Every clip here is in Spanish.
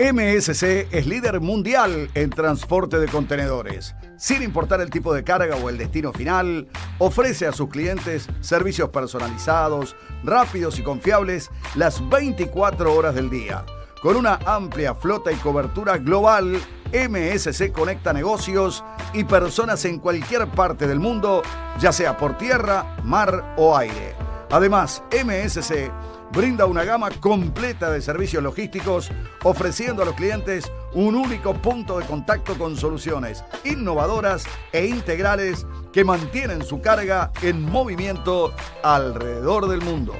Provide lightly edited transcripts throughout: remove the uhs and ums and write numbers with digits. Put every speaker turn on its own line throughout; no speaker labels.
MSC es líder mundial en transporte de contenedores. Sin importar el tipo de carga o el destino final, ofrece a sus clientes servicios personalizados, rápidos y confiables las 24 horas del día. Con una amplia flota y cobertura global, MSC conecta negocios y personas en cualquier parte del mundo, ya sea por tierra, mar o aire. Además, MSC brinda una gama completa de servicios logísticos, ofreciendo a los clientes un único punto de contacto con soluciones innovadoras e integrales que mantienen su carga en movimiento alrededor del mundo.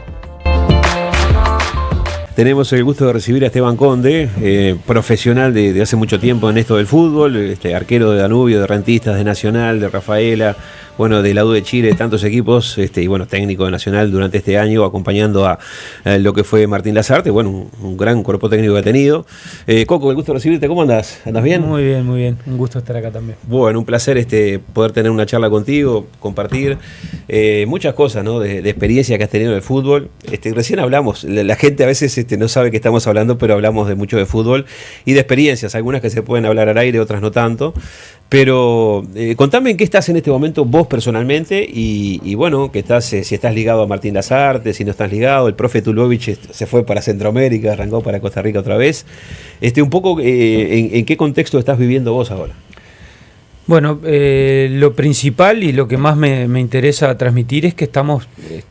Tenemos el gusto de recibir a Esteban Conde, profesional de hace mucho tiempo en esto del fútbol, arquero de Danubio, de Rentistas, de Nacional, de Rafaela, bueno, de la U de Chile, de tantos equipos, y bueno, técnico de Nacional durante este año, acompañando a lo que fue Martín Lasarte, bueno, un gran cuerpo técnico que ha tenido. Coco, el gusto de recibirte, ¿cómo andás? ¿Andás bien?
Muy bien, un gusto estar acá también.
Bueno, un placer poder tener una charla contigo, compartir muchas cosas, ¿no? de experiencia que has tenido en el fútbol. Recién hablamos, la gente a veces no sabe que estamos hablando, pero hablamos de mucho de fútbol y de experiencias, algunas que se pueden hablar al aire, otras no tanto. Pero contame en qué estás en este momento vos personalmente y bueno, que estás, si estás ligado a Martín Lasarte, si no estás ligado, el profe Tulovich se fue para Centroamérica, arrancó para Costa Rica otra vez. Un poco en qué contexto estás viviendo vos ahora.
Bueno, lo principal y lo que más me interesa transmitir es que estamos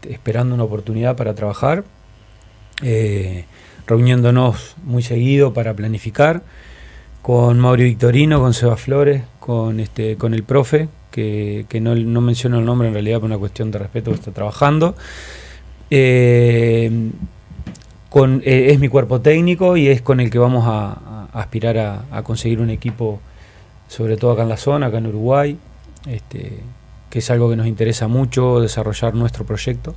esperando una oportunidad para trabajar, reuniéndonos muy seguido para planificar con Mauri Victorino, con Seba Flores, con el profe, que no menciono el nombre en realidad por una cuestión de respeto, que está trabajando. Es mi cuerpo técnico y es con el que vamos a aspirar a conseguir un equipo, sobre todo acá en la zona, acá en Uruguay, que es algo que nos interesa mucho, desarrollar nuestro proyecto.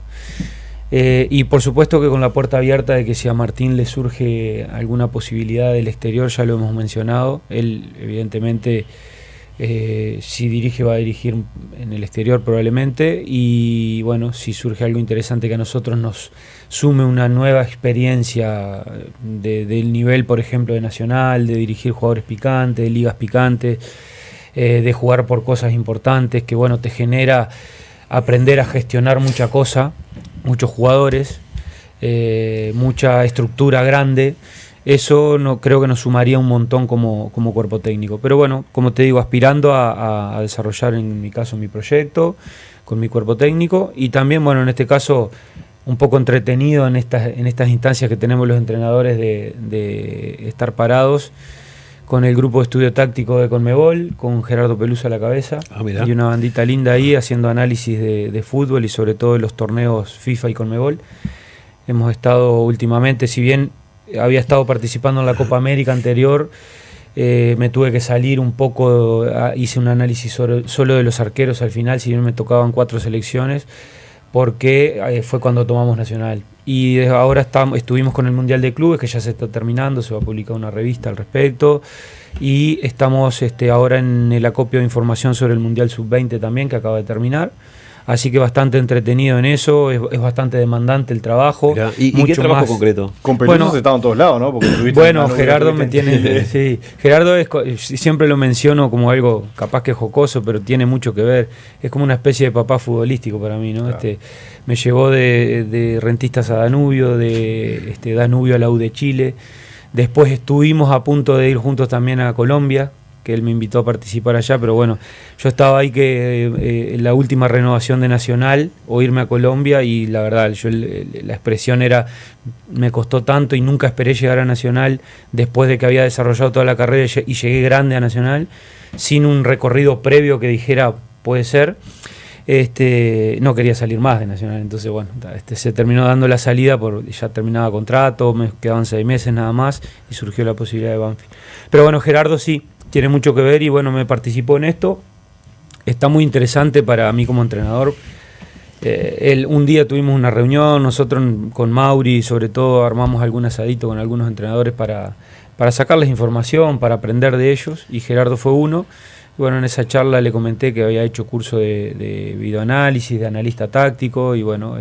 Y por supuesto que con la puerta abierta de que si a Martín le surge alguna posibilidad del exterior, ya lo hemos mencionado, él evidentemente si dirige va a dirigir en el exterior probablemente, y bueno, si surge algo interesante que a nosotros nos sume una nueva experiencia del nivel, por ejemplo, de Nacional, de dirigir jugadores picantes, de ligas picantes, de jugar por cosas importantes, que bueno, te genera aprender a gestionar mucha cosa, muchos jugadores, mucha estructura grande. Eso creo que nos sumaría un montón como cuerpo técnico. Pero bueno, como te digo, aspirando a desarrollar en mi caso mi proyecto con mi cuerpo técnico, y también, bueno, en este caso un poco entretenido en estas instancias que tenemos los entrenadores de estar parados con el grupo de estudio táctico de Conmebol, con Gerardo Peluso a la cabeza, y una bandita linda ahí haciendo análisis de fútbol y sobre todo de los torneos FIFA y Conmebol. Hemos estado últimamente, si bien había estado participando en la Copa América anterior, me tuve que salir un poco, hice un análisis solo de los arqueros al final, si bien me tocaban 4 selecciones, porque fue cuando tomamos Nacional. Y ahora estuvimos con el Mundial de Clubes, que ya se está terminando, se va a publicar una revista al respecto, y estamos ahora en el acopio de información sobre el Mundial Sub-20 también, que acaba de terminar. Así que bastante entretenido en eso, es bastante demandante el trabajo.
Mirá, ¿y qué trabajo concreto?
Con Peluso estaban todos lados, ¿no? Porque
bueno, Gerardo me tiene... Sí, Gerardo siempre lo menciono como algo capaz que jocoso, pero tiene mucho que ver. Es como una especie de papá futbolístico para mí, ¿no? Claro. Me llevó de Rentistas a Danubio, de Danubio a la U de Chile. Después estuvimos a punto de ir juntos también a Colombia, que él me invitó a participar allá, pero bueno, yo estaba ahí en la última renovación de Nacional, o irme a Colombia, y la verdad, la expresión era, me costó tanto y nunca esperé llegar a Nacional después de que había desarrollado toda la carrera y llegué grande a Nacional, sin un recorrido previo que dijera, puede ser. No quería salir más de Nacional, entonces bueno, se terminó dando la salida, ya terminaba contrato, me quedaban 6 meses nada más, y surgió la posibilidad de Banfield. Pero bueno, Gerardo sí tiene mucho que ver y bueno, me participó en esto. Está muy interesante para mí como entrenador. Un día tuvimos una reunión, nosotros con Mauri sobre todo armamos algún asadito con algunos entrenadores para sacarles información, para aprender de ellos, y Gerardo fue uno. Y bueno, en esa charla le comenté que había hecho curso de videoanálisis, de analista táctico, y bueno,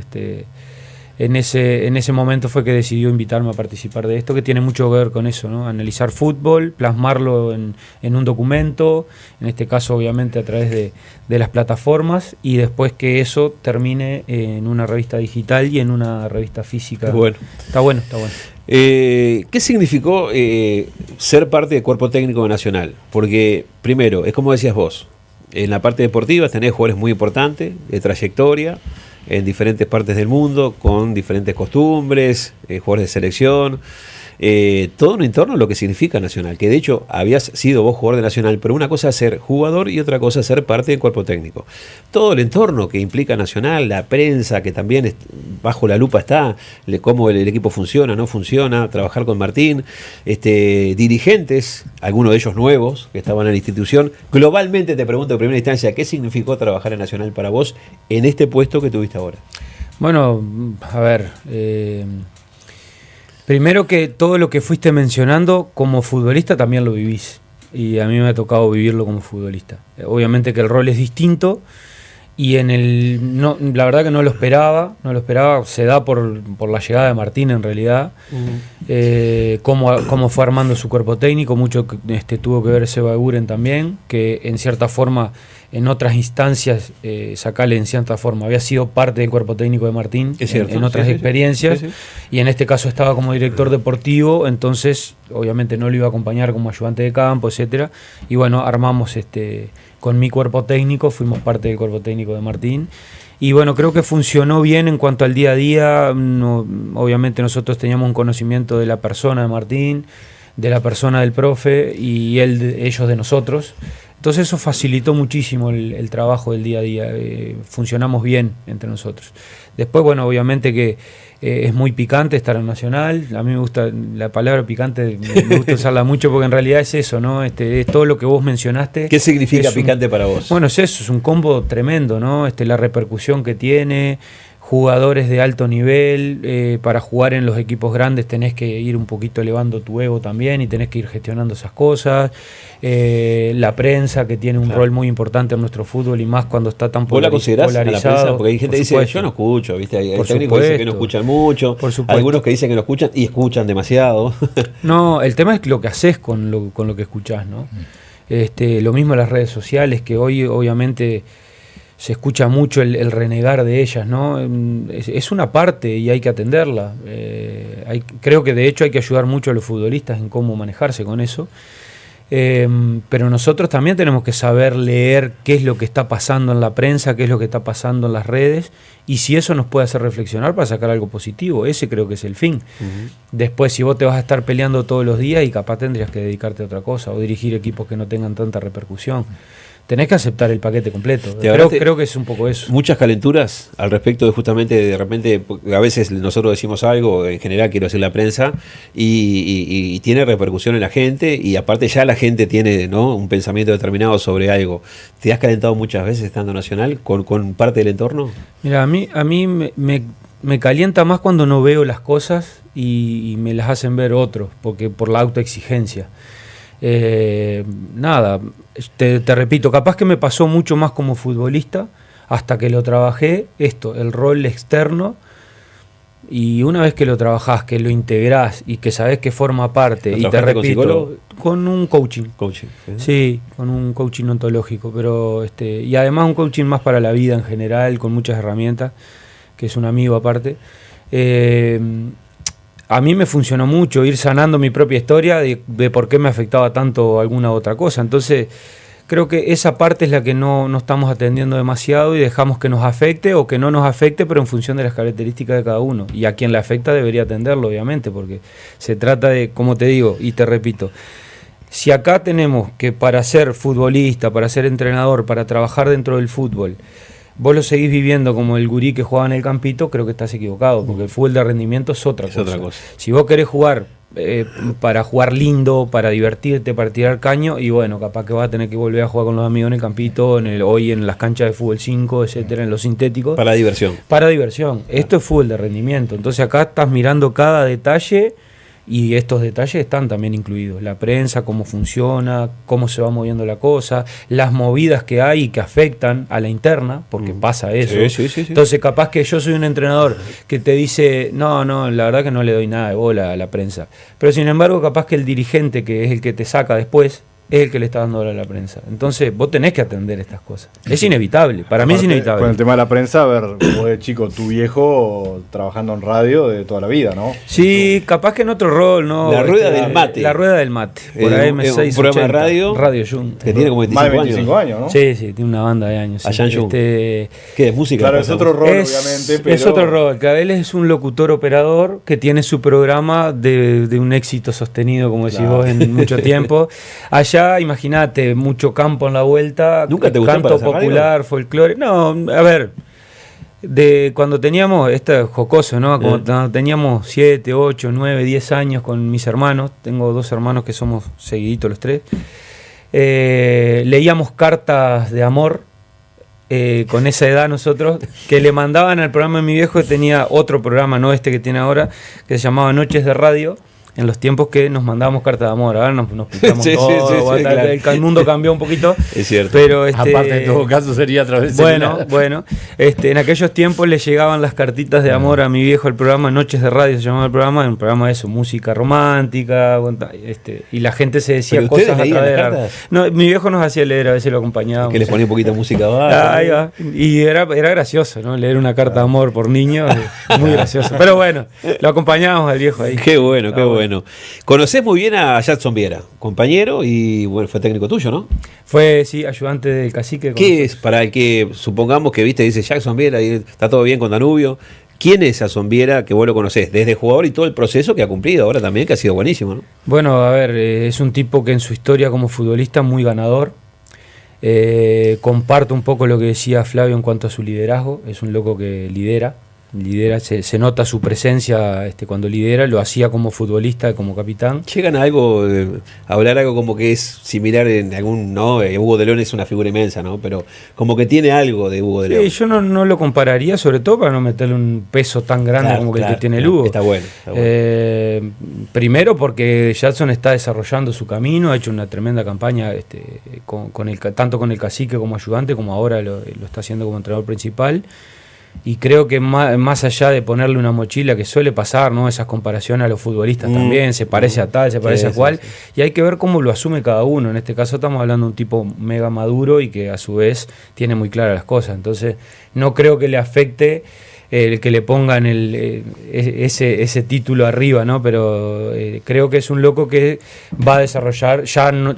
en ese momento fue que decidió invitarme a participar de esto, que tiene mucho que ver con eso, ¿no? Analizar fútbol, plasmarlo en un documento, en este caso obviamente a través de las plataformas, y después que eso termine en una revista digital y en una revista física.
Bueno.
Está bueno.
¿Qué significó ser parte del cuerpo técnico de Nacional? Porque, primero, es como decías vos, en la parte deportiva tenés jugadores muy importantes, de trayectoria, en diferentes partes del mundo, con diferentes costumbres, jugadores de selección, todo un entorno lo que significa Nacional, que de hecho habías sido vos jugador de Nacional, pero una cosa es ser jugador y otra cosa es ser parte del cuerpo técnico. Todo el entorno que implica Nacional, la prensa, que también bajo la lupa está, cómo el equipo funciona, no funciona, trabajar con Martín, dirigentes, algunos de ellos nuevos, que estaban en la institución. Globalmente te pregunto en primera instancia, ¿qué significó trabajar en Nacional para vos en este puesto que tuviste ahora?
Bueno, a ver... primero que todo lo que fuiste mencionando, como futbolista también lo vivís. Y a mí me ha tocado vivirlo como futbolista. Obviamente que el rol es distinto y la verdad que no lo esperaba, se da por la llegada de Martín en realidad. Cómo fue armando su cuerpo técnico, mucho tuvo que ver Seba Eguren también, que en cierta forma, en otras instancias, Sacale en cierta forma había sido parte del cuerpo técnico de Martín, en otras experiencias, sí. Y en este caso estaba como director deportivo, entonces obviamente no lo iba a acompañar como ayudante de campo, etcétera. Y bueno, armamos con mi cuerpo técnico, fuimos parte del cuerpo técnico de Martín. Y bueno, creo que funcionó bien en cuanto al día a día. No, obviamente nosotros teníamos un conocimiento de la persona de Martín, de la persona del profe y ellos de nosotros. Entonces eso facilitó muchísimo el trabajo del día a día. Funcionamos bien entre nosotros. Después, bueno, obviamente que es muy picante estar en Nacional. A mí me gusta la palabra picante, me gusta usarla mucho porque en realidad es eso, ¿no? Es todo lo que vos mencionaste.
¿Qué significa picante para vos?
Bueno, es eso, es un combo tremendo, ¿no? La repercusión que tiene, jugadores de alto nivel, para jugar en los equipos grandes tenés que ir un poquito elevando tu ego también y tenés que ir gestionando esas cosas. La prensa, que tiene un rol muy importante en nuestro fútbol y más cuando está tan
polarizado. ¿Vos la considerás a la prensa? Porque hay gente que dice, yo no escucho, ¿viste? Hay técnicos que dicen que no escuchan mucho, algunos que dicen que no escuchan y escuchan demasiado.
No, el tema es lo que haces con lo que escuchás, ¿no? Lo mismo en las redes sociales, que hoy obviamente se escucha mucho el renegar de ellas, ¿no? Es una parte y hay que atenderla. Creo que de hecho hay que ayudar mucho a los futbolistas en cómo manejarse con eso. Pero nosotros también tenemos que saber leer qué es lo que está pasando en la prensa, qué es lo que está pasando en las redes, y si eso nos puede hacer reflexionar para sacar algo positivo. Ese creo que es el fin. Después, si vos te vas a estar peleando todos los días, y capaz tendrías que dedicarte a otra cosa o dirigir equipos que no tengan tanta repercusión. Tenés que aceptar el paquete completo. Creo que es un poco eso.
Muchas calenturas al respecto de justamente, de repente, a veces nosotros decimos algo, en general quiero decir la prensa, y tiene repercusión en la gente, y aparte ya la gente tiene, ¿no?, un pensamiento determinado sobre algo. ¿Te has calentado muchas veces estando Nacional con parte del entorno?
Mira, a mí me calienta más cuando no veo las cosas y me las hacen ver otros, porque por la autoexigencia. Nada, te repito, capaz que me pasó mucho más como futbolista hasta que lo trabajé, el rol externo, y una vez que lo trabajás, que lo integrás y que sabés que forma parte, y te repito, con un coaching. Sí, con un coaching ontológico, pero y además un coaching más para la vida en general, con muchas herramientas, que es un amigo aparte. A mí me funcionó mucho ir sanando mi propia historia de por qué me afectaba tanto alguna otra cosa. Entonces, creo que esa parte es la que no estamos atendiendo demasiado y dejamos que nos afecte o que no nos afecte, pero en función de las características de cada uno. Y a quien le afecta debería atenderlo, obviamente, porque se trata de, como te digo y te repito, si acá tenemos que para ser futbolista, para ser entrenador, para trabajar dentro del fútbol, vos lo seguís viviendo como el gurí que jugaba en el campito, creo que estás equivocado, porque el fútbol de rendimiento es otra cosa. Si vos querés jugar para jugar lindo, para divertirte, para tirar caño, y bueno, capaz que vas a tener que volver a jugar con los amigos en el campito, hoy en las canchas de fútbol 5, etcétera, en los sintéticos.
Para diversión.
Para diversión. Esto es fútbol de rendimiento. Entonces acá estás mirando cada detalle Y estos detalles están también incluidos. La prensa, cómo funciona, cómo se va moviendo la cosa, las movidas que hay que afectan a la interna, porque pasa eso.
Sí.
Entonces, capaz que yo soy un entrenador que te dice, no, la verdad que no le doy nada de bola a la prensa. Pero sin embargo, capaz que el dirigente, que es el que te saca después, es el que le está dando bola a la prensa. Entonces, vos tenés que atender estas cosas. Es inevitable, para mí es inevitable.
Con el tema de la prensa, a ver, vos de chico, tu viejo trabajando en radio de toda la vida, ¿no?
Sí, capaz que en otro rol, ¿no?
La rueda del mate.
La rueda del mate. Por AM680.
Un programa de radio.
Radio Jun.
Que tiene como 25
Más de 25 años, ¿no?
Sí, tiene una banda de años.
Allá en Jun. ¿Qué es música?
Claro, es otro rol, obviamente, pero...
Es otro rol. Él es un locutor operador que tiene su programa de un éxito sostenido, como decís vos, en mucho tiempo. Allá, imagínate, mucho campo en la vuelta.
¿Nunca te gustó
canto
para hacer
popular,
radio?
folclore. No, a ver, de cuando teníamos, esto es jocoso, ¿no? Cuando teníamos 7, 8, 9, 10 años con mis hermanos, tengo 2 hermanos que somos seguiditos los 3, leíamos cartas de amor. Con esa edad nosotros, que le mandaban al programa de mi viejo, que tenía otro programa, no este que tiene ahora, que se llamaba Noches de Radio, en los tiempos que nos mandábamos cartas de amor. Ahora nos pintamos todo,
claro.
El mundo cambió un poquito.
Es cierto.
Pero
aparte, en todo caso, sería a través de
Bueno, en aquellos tiempos le llegaban las cartitas de amor a mi viejo al programa Noches de Radio, se llamaba el programa, un programa de eso, música romántica, y la gente se decía
¿Pero
cosas
ustedes
a través de
leían las cartas?
No, mi viejo nos hacía leer, a veces lo acompañábamos.
Que les ponía un poquito de música baja.
Ahí va. Y era gracioso, ¿no? Leer una carta de amor por niños, muy gracioso. Pero bueno, lo acompañábamos al viejo ahí.
Qué bueno, qué bueno. Conocés muy bien a Jackson Viera, compañero y bueno, fue técnico tuyo, ¿no?
Fue, sí, ayudante del cacique.
¿Qué es para el que supongamos que viste, dice Jackson Viera y está todo bien con Danubio? ¿Quién es Jackson Viera que vos lo conocés? Desde jugador y todo el proceso que ha cumplido ahora también, que ha sido buenísimo, ¿no?
Bueno, a ver, es un tipo que en su historia como futbolista muy ganador. Comparto un poco lo que decía Flavio en cuanto a su liderazgo. Es un loco que lidera, se nota su presencia cuando lidera, lo hacía como futbolista, como capitán.
Llegan a algo, a hablar algo como que es similar en algún, ¿no? Hugo de León es una figura inmensa, ¿no? Pero como que tiene algo de Hugo de León.
Yo no lo compararía, sobre todo para no meterle un peso tan grande como el que tiene el Hugo.
Está bueno.
Primero porque Jackson está desarrollando su camino, ha hecho una tremenda campaña tanto con el cacique como ayudante, como ahora lo está haciendo como entrenador principal. Y creo que más allá de ponerle una mochila, que suele pasar, ¿no? Esas comparaciones a los futbolistas también, se parece a tal, se parece a cual, y hay que ver cómo lo asume cada uno. En este caso estamos hablando de un tipo mega maduro y que a su vez tiene muy claras las cosas. Entonces no creo que le afecte el que le pongan ese título arriba, ¿no? Pero creo que es un loco que va a desarrollar,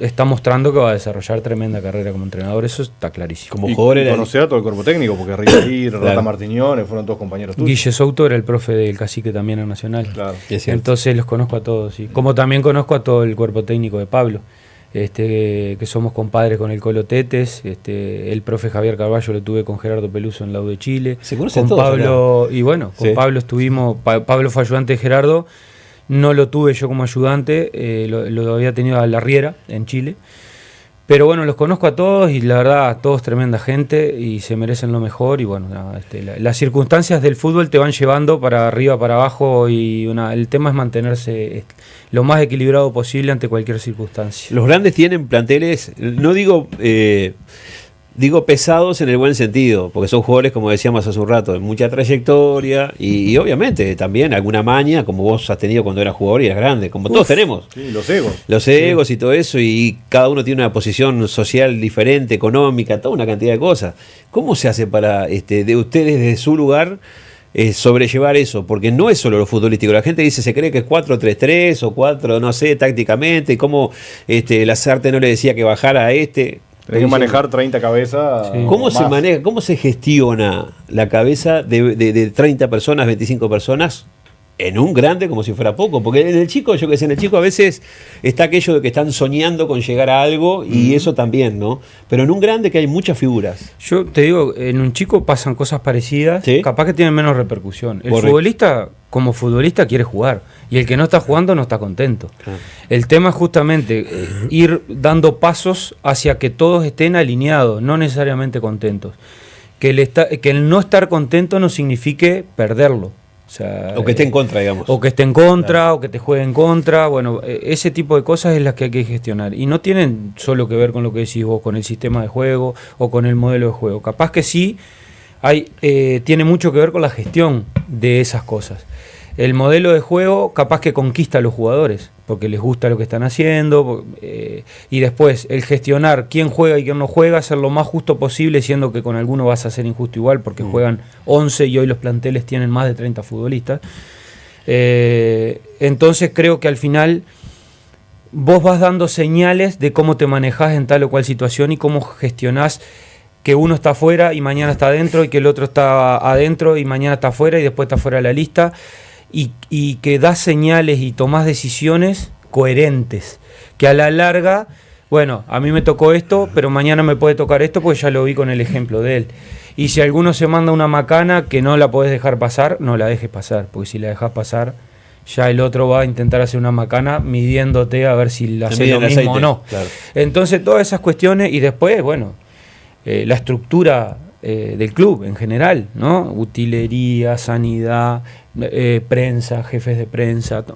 está mostrando que va a desarrollar tremenda carrera como entrenador, eso está clarísimo.
Como jugador era...
conocer a todo el cuerpo técnico, porque Ricky, Rata Martiñones fueron todos compañeros tuyos.
Guille Souto era el profe del cacique también en Nacional.
Claro.
Entonces los conozco a todos, sí. Como también conozco a todo el cuerpo técnico de Pablo. Que somos compadres con el Colo Tetes, el profe Javier Carballo lo tuve con Gerardo Peluso en la U de Chile.
Se conocen
con
todos
Pablo,
acá.
Y bueno, con Pablo estuvimos, Pablo fue ayudante de Gerardo, no lo tuve yo como ayudante, lo había tenido a Larriera en Chile. Pero bueno, los conozco a todos y la verdad, todos tremenda gente y se merecen lo mejor. Y bueno, las circunstancias del fútbol te van llevando para arriba, para abajo y el tema es mantenerse lo más equilibrado posible ante cualquier circunstancia.
Los grandes tienen planteles, no digo pesados en el buen sentido, porque son jugadores, como decíamos hace un rato, de mucha trayectoria y obviamente también alguna maña, como vos has tenido cuando eras jugador y eras grande, como todos tenemos.
Sí, los egos.
Los egos y todo eso, y cada uno tiene una posición social diferente, económica, toda una cantidad de cosas. ¿Cómo se hace para, de ustedes desde su lugar, sobrellevar eso? Porque no es solo lo futbolístico. La gente dice, se cree que es 4-3-3 o 4, no sé, tácticamente, como Lazarte no le decía que bajara a
Hay que manejar 30 cabezas.
Sí.
¿Cómo se maneja, cómo se gestiona la cabeza de 30 personas, 25 personas en un grande como si fuera poco? Porque en el chico, yo que sé, en el chico a veces está aquello de que están soñando con llegar a algo y eso también, ¿no? Pero en un grande que hay muchas figuras.
Yo te digo, en un chico pasan cosas parecidas,
¿Sí?
capaz que tienen menos repercusión. El
Correcto.
futbolista, como futbolista, quiere jugar y el que no está jugando no está contento.
Claro.
El tema es justamente ir dando pasos hacia que todos estén alineados, no necesariamente contentos. Que el no estar contento no signifique perderlo.
O que esté en contra, digamos.
O que esté en contra, o que te juegue en contra. Bueno, ese tipo de cosas es las que hay que gestionar. Y no tienen solo que ver con lo que decís vos, con el sistema de juego o con el modelo de juego. Capaz que sí, tiene mucho que ver con la gestión de esas cosas. El modelo de juego capaz que conquista a los jugadores, porque les gusta lo que están haciendo, y después el gestionar quién juega y quién no juega, hacer lo más justo posible, siendo que con alguno vas a ser injusto igual, porque juegan 11 y hoy los planteles tienen más de 30 futbolistas. Entonces creo que al final vos vas dando señales de cómo te manejás en tal o cual situación y cómo gestionás que uno está afuera y mañana está adentro, y que el otro está adentro y mañana está afuera y después está fuera de la lista. Y que das señales y tomás decisiones coherentes, que a la larga, bueno, a mí me tocó esto, pero mañana me puede tocar esto porque ya lo vi con el ejemplo de él. Y si alguno se manda una macana que no la podés dejar pasar, no la dejes pasar, porque si la dejas pasar, ya el otro va a intentar hacer una macana midiéndote a ver si la hace lo mismo o no. Claro. Entonces todas esas cuestiones, y después, bueno, la estructura del club en general, ¿no? Utilería, sanidad, prensa, jefes de prensa,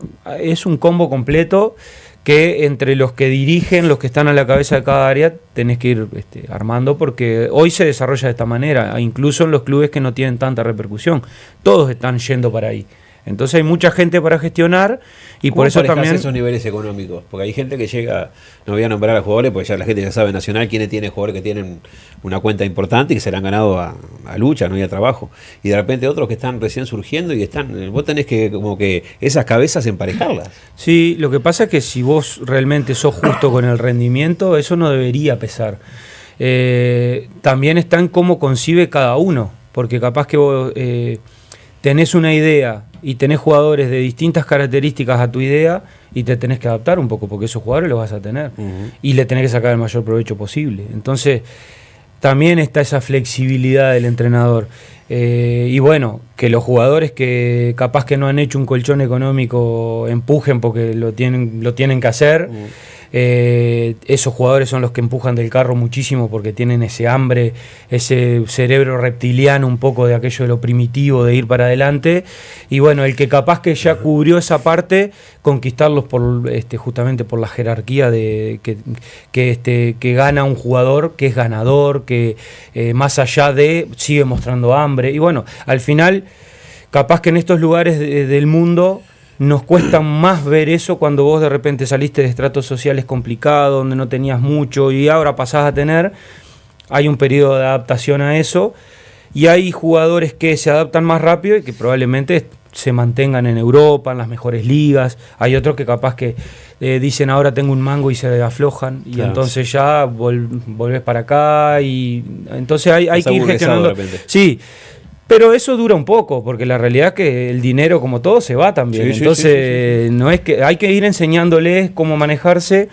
es un combo completo que entre los que dirigen, los que están a la cabeza de cada área, tenés que ir armando, porque hoy se desarrolla de esta manera, incluso en los clubes que no tienen tanta repercusión, todos están yendo para ahí. Entonces hay mucha gente para gestionar, y por eso también
esos niveles económicos, porque hay gente que llega, no voy a nombrar a jugadores porque ya la gente ya sabe Nacional quiénes tiene jugadores que tienen una cuenta importante y que se la han ganado a lucha, no y a trabajo, y de repente otros que están recién surgiendo y vos tenés que como que esas cabezas emparejarlas.
Sí, lo que pasa es que si vos realmente sos justo con el rendimiento, eso no debería pesar. También está en cómo concibe cada uno, porque capaz que vos tenés una idea y tenés jugadores de distintas características a tu idea y te tenés que adaptar un poco, porque esos jugadores los vas a tener y le tenés que sacar el mayor provecho posible. Entonces también está esa flexibilidad del entrenador, y bueno, que los jugadores que capaz que no han hecho un colchón económico empujen porque lo tienen que hacer. Esos jugadores son los que empujan del carro muchísimo, porque tienen ese hambre, ese cerebro reptiliano un poco de aquello de lo primitivo, de ir para adelante. Y bueno, el que capaz que ya cubrió esa parte, conquistarlos justamente por la jerarquía que gana un jugador, que es ganador, que más allá de sigue mostrando hambre. Y bueno, al final capaz que en estos lugares del mundo nos cuesta más ver eso, cuando vos de repente saliste de estratos sociales complicados, donde no tenías mucho y ahora pasás a tener. Hay un periodo de adaptación a eso, y hay jugadores que se adaptan más rápido y que probablemente se mantengan en Europa, en las mejores ligas. Hay otros que capaz que dicen ahora tengo un mango y se aflojan, y claro, entonces ya volvés para acá, y entonces hay que ir gestionando. Sí. Pero eso dura un poco, porque la realidad es que el dinero, como todo, se va también. Sí, entonces, sí. No es que hay que ir enseñándoles cómo manejarse,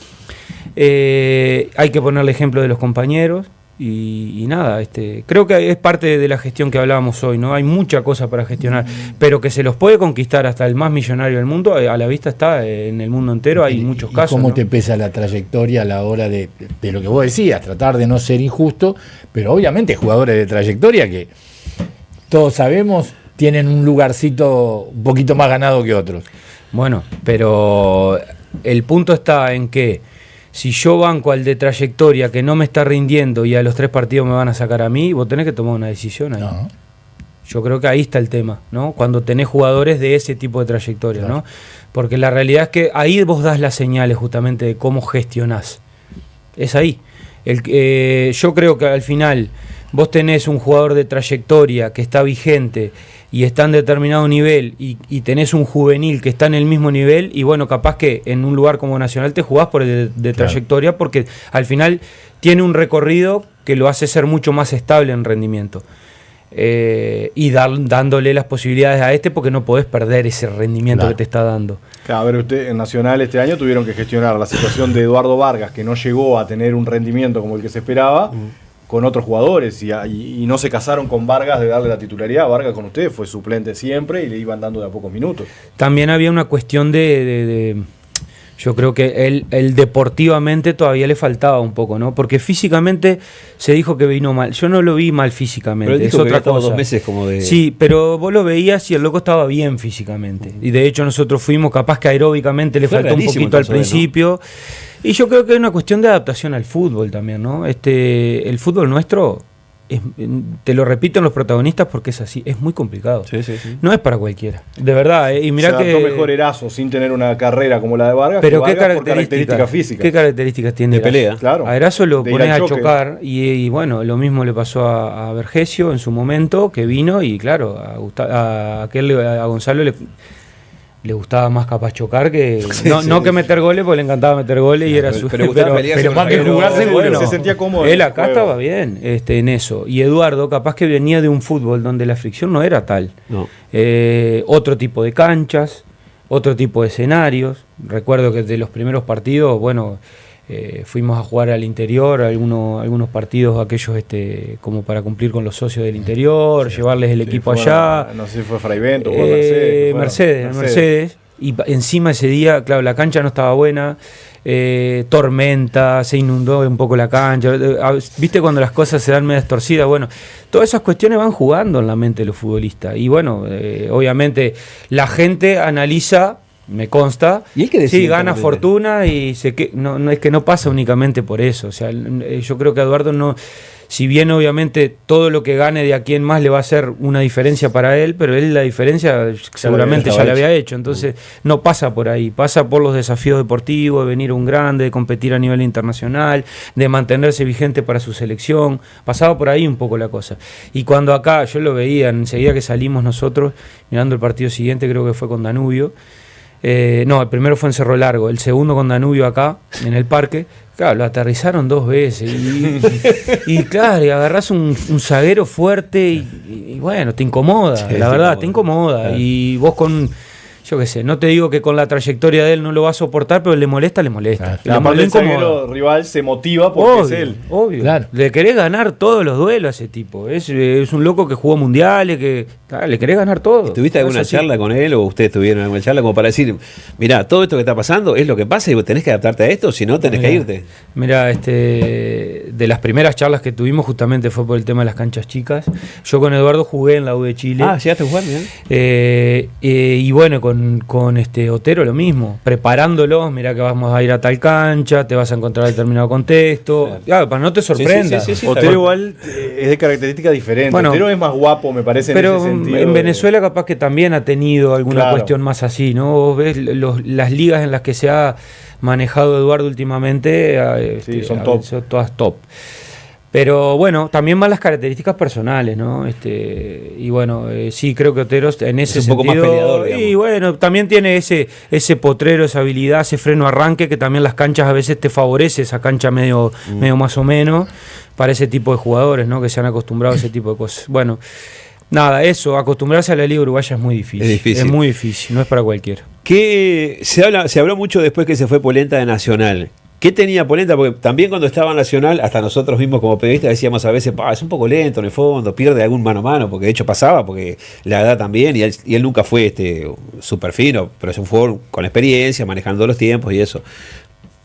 hay que ponerle ejemplo de los compañeros, y nada, creo que es parte de la gestión que hablábamos hoy, ¿no? Hay mucha cosa para gestionar, pero que se los puede conquistar hasta el más millonario del mundo, a la vista está, en el mundo entero hay muchos casos.
¿Cómo,
¿no?,
te pesa la trayectoria a la hora de lo que vos decías, tratar de no ser injusto, pero obviamente jugadores de trayectoria que todos sabemos, tienen un lugarcito un poquito más ganado que otros.
Bueno, pero el punto está en que si yo banco al de trayectoria que no me está rindiendo y a los 3 partidos me van a sacar a mí, vos tenés que tomar una decisión ahí. No. Yo creo que ahí está el tema, ¿no? Cuando tenés jugadores de ese tipo de trayectoria, claro, ¿no? Porque la realidad es que ahí vos das las señales justamente de cómo gestionás. Es ahí. Yo creo que al final vos tenés un jugador de trayectoria que está vigente y está en determinado nivel, y tenés un juvenil que está en el mismo nivel, y bueno, capaz que en un lugar como Nacional te jugás por el de trayectoria, claro, porque al final tiene un recorrido que lo hace ser mucho más estable en rendimiento. Y dándole las posibilidades a porque no podés perder ese rendimiento, claro, que te está dando.
Claro, a ver, usted en Nacional este año tuvieron que gestionar la situación de Eduardo Vargas, que no llegó a tener un rendimiento como el que se esperaba, con otros jugadores, y no se casaron con Vargas de darle la titularidad. Vargas con ustedes fue suplente siempre y le iban dando de a pocos minutos.
También había una cuestión Yo creo que él deportivamente todavía le faltaba un poco, ¿no? Porque físicamente se dijo que vino mal. Yo no lo vi mal físicamente,
Pero él dijo
es
que
otra
había estado
cosa.
2 meses como de...
Sí, pero vos lo veías y el loco estaba bien físicamente. Y de hecho nosotros fuimos, capaz que aeróbicamente le
Fue
faltó un
rarísimo
poquito
el
al
caso de él, ¿no?
principio. Y yo creo que es una cuestión de adaptación al fútbol también, ¿no? El fútbol nuestro, te lo repito en los protagonistas porque es así, es muy complicado.
Sí, sí, sí.
No es para cualquiera, de verdad. Y mirá
se adaptó
que
mejor Erazo sin tener una carrera como la de Vargas.
pero
que
qué
Vargas por características físicas.
¿Qué características tiene
De pelea.
Erazo?
Claro.
A Erazo lo
De ir
pones
al
a
choque.
chocar y bueno, lo mismo le pasó a Vergesio en su momento, que vino y claro, a Gonzalo le gustaba más capaz chocar que no que meter goles, porque le encantaba meter goles y era su
pero gustaba pelearse
pero
con
más que
el
jugar
zaguero.
seguro.
Se sentía cómodo.
Él
en ese
acá
juego.
estaba bien en eso. Y Eduardo, capaz que venía de un fútbol donde la fricción no era tal.
No.
Otro tipo de canchas, otro tipo de escenarios. Recuerdo que de los primeros partidos, bueno, fuimos a jugar al interior, algunos partidos aquellos como para cumplir con los socios del interior, llevarles el
Sí,
equipo
fueron,
allá.
No sé si fue Fraivento o fue
Mercedes. Y encima ese día, claro, la cancha no estaba buena, tormenta, se inundó un poco la cancha. ¿Viste cuando las cosas se dan medias torcidas? Bueno, todas esas cuestiones van jugando en la mente de los futbolistas. Y bueno, obviamente la gente analiza, me consta,
¿Y él qué decía
sí, gana
también?
fortuna y no es que no pasa únicamente por eso. O sea, yo creo que Eduardo no... Si bien obviamente todo lo que gane de aquí en más le va a hacer una diferencia para él, pero él la diferencia seguramente ya la había hecho. Entonces no pasa por ahí, pasa por los desafíos deportivos, de venir a un grande, de competir a nivel internacional, de mantenerse vigente para su selección. Pasaba por ahí un poco la cosa. Y cuando acá, yo lo veía, enseguida que salimos nosotros, mirando el partido siguiente, creo que fue con Danubio. No, el primero fue en Cerro Largo, el segundo con Danubio acá, en el parque. Claro, lo aterrizaron 2 veces y claro, y agarrás un zaguero fuerte y bueno, te incomoda,
Sí,
la verdad, te incomoda.
Claro.
Y vos yo qué sé, no te digo que con la trayectoria de él no lo va a soportar, pero le molesta.
Claro.
Le
Aparte el
incomoda.
zaguero rival se motiva porque es él.
Obvio.
Claro.
Le querés ganar todos los duelos a ese tipo. Es un loco que jugó mundiales, le querés ganar todo.
¿Tuviste alguna
Es así.
charla con él o ustedes tuvieron alguna charla como para decir, mirá, todo esto que está pasando es lo que pasa y vos tenés que adaptarte a esto, si no tenés que irte?
Mira, de las primeras charlas que tuvimos justamente fue por el tema de las canchas chicas. Yo con Eduardo jugué en la U de Chile.
Ah, llegaste a jugar, bien.
Y bueno, con Otero lo mismo, preparándolos, mirá que vamos a ir a tal cancha, te vas a encontrar determinado contexto. Claro, para no te sorprenda.
Sí,
Otero igual es de características diferentes.
Bueno,
Otero es más guapo, me parece,
Pero
en ese sentido.
en Venezuela capaz que también ha tenido alguna
Claro.
cuestión más así, ¿no? Vos ves las ligas en las que se ha manejado Eduardo últimamente,
Sí, son top.
son todas top. Pero bueno, también más las características personales, ¿no? Y bueno, sí, creo que Otero en ese
un poco más
sentido,
peleador, digamos.
y bueno, también tiene ese potrero, esa habilidad, ese freno arranque, que también las canchas a veces te favorece, esa cancha medio más o menos, para ese tipo de jugadores, ¿no? Que se han acostumbrado a ese tipo de cosas. Bueno, nada, eso, acostumbrarse a la Liga Uruguaya es muy difícil.
Es difícil.
Es muy difícil, no es para cualquiera.
Que se habló mucho después que se fue Polenta de Nacional. ¿Qué tenía Polenta? Porque también cuando estaba en Nacional, hasta nosotros mismos como periodistas decíamos a veces, es un poco lento en el fondo, pierde algún mano a mano, porque de hecho pasaba, porque la edad también, y él nunca fue súper fino, pero es un jugador con experiencia, manejando los tiempos y eso.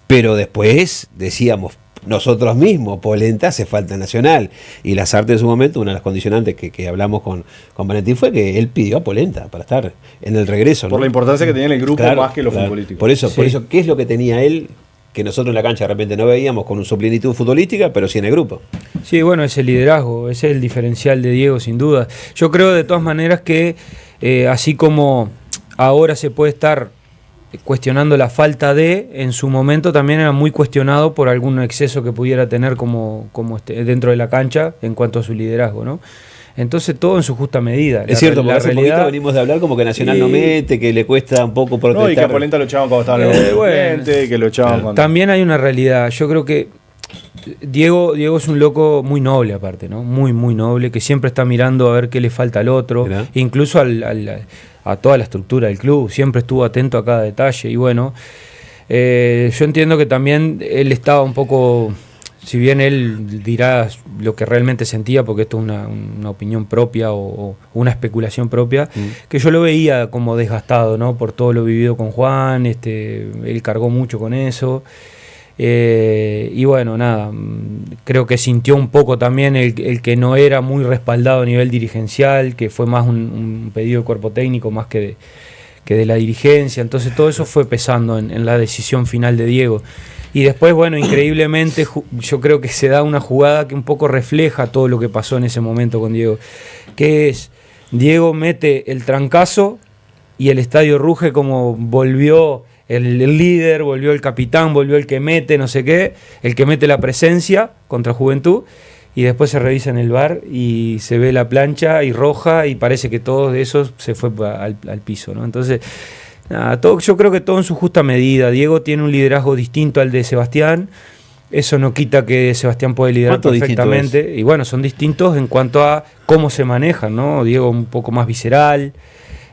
Pero después decíamos, nosotros mismos, Polenta hace falta en Nacional. Y Lasarte en su momento, una de las condicionantes que hablamos con Valentín fue que él pidió a Polenta para estar en el regreso, ¿no?
Por la importancia que tenía en el grupo
Claro,
más que lo
claro.
futbolístico.
Por eso,
Sí.
¿qué es lo que tenía él que nosotros en la cancha de repente no veíamos con su plenitud futbolística, pero sí en el grupo?
Sí, bueno, ese liderazgo, ese es el diferencial de Diego, sin duda. Yo creo de todas maneras que así como ahora se puede estar cuestionando la falta en su momento también era muy cuestionado por algún exceso que pudiera tener como dentro de la cancha en cuanto a su liderazgo, ¿no? Entonces todo en su justa medida.
Es cierto, porque hace poquito venimos de hablar como que Nacional no mete, que le cuesta un poco protestar.
No, y que a Polenta lo echaban cuando estaban en el
bueno.
que lo echaban cuando...
También hay una realidad, yo creo que Diego es un loco muy noble aparte, ¿no? Muy, muy noble, que siempre está mirando a ver qué le falta al otro,
Mirá.
incluso a toda la estructura del club, siempre estuvo atento a cada detalle y bueno, yo entiendo que también él estaba un poco si bien él dirá lo que realmente sentía, porque esto es una opinión propia o una especulación propia, que yo lo veía como desgastado, ¿no? Por todo lo vivido con Juan, él cargó mucho con eso. Y bueno, nada, creo que sintió un poco también el que no era muy respaldado a nivel dirigencial, que fue más un pedido de cuerpo técnico más que de la dirigencia. Entonces todo eso fue pesando en la decisión final de Diego. Y después, bueno, increíblemente yo creo que se da una jugada que un poco refleja todo lo que pasó en ese momento con Diego, que es, Diego mete el trancazo y el estadio ruge como volvió el líder, volvió el capitán, volvió el que mete, no sé qué, el que mete la presencia contra Juventud, y después se revisa en el VAR y se ve la plancha y roja y parece que todo de eso se fue al piso, ¿no? Entonces, nada, yo creo que todo en su justa medida. Diego tiene un liderazgo distinto al de Sebastián. Eso no quita que Sebastián puede liderar perfectamente. Y bueno, son distintos en cuanto a cómo se manejan, ¿no? Diego un poco más visceral,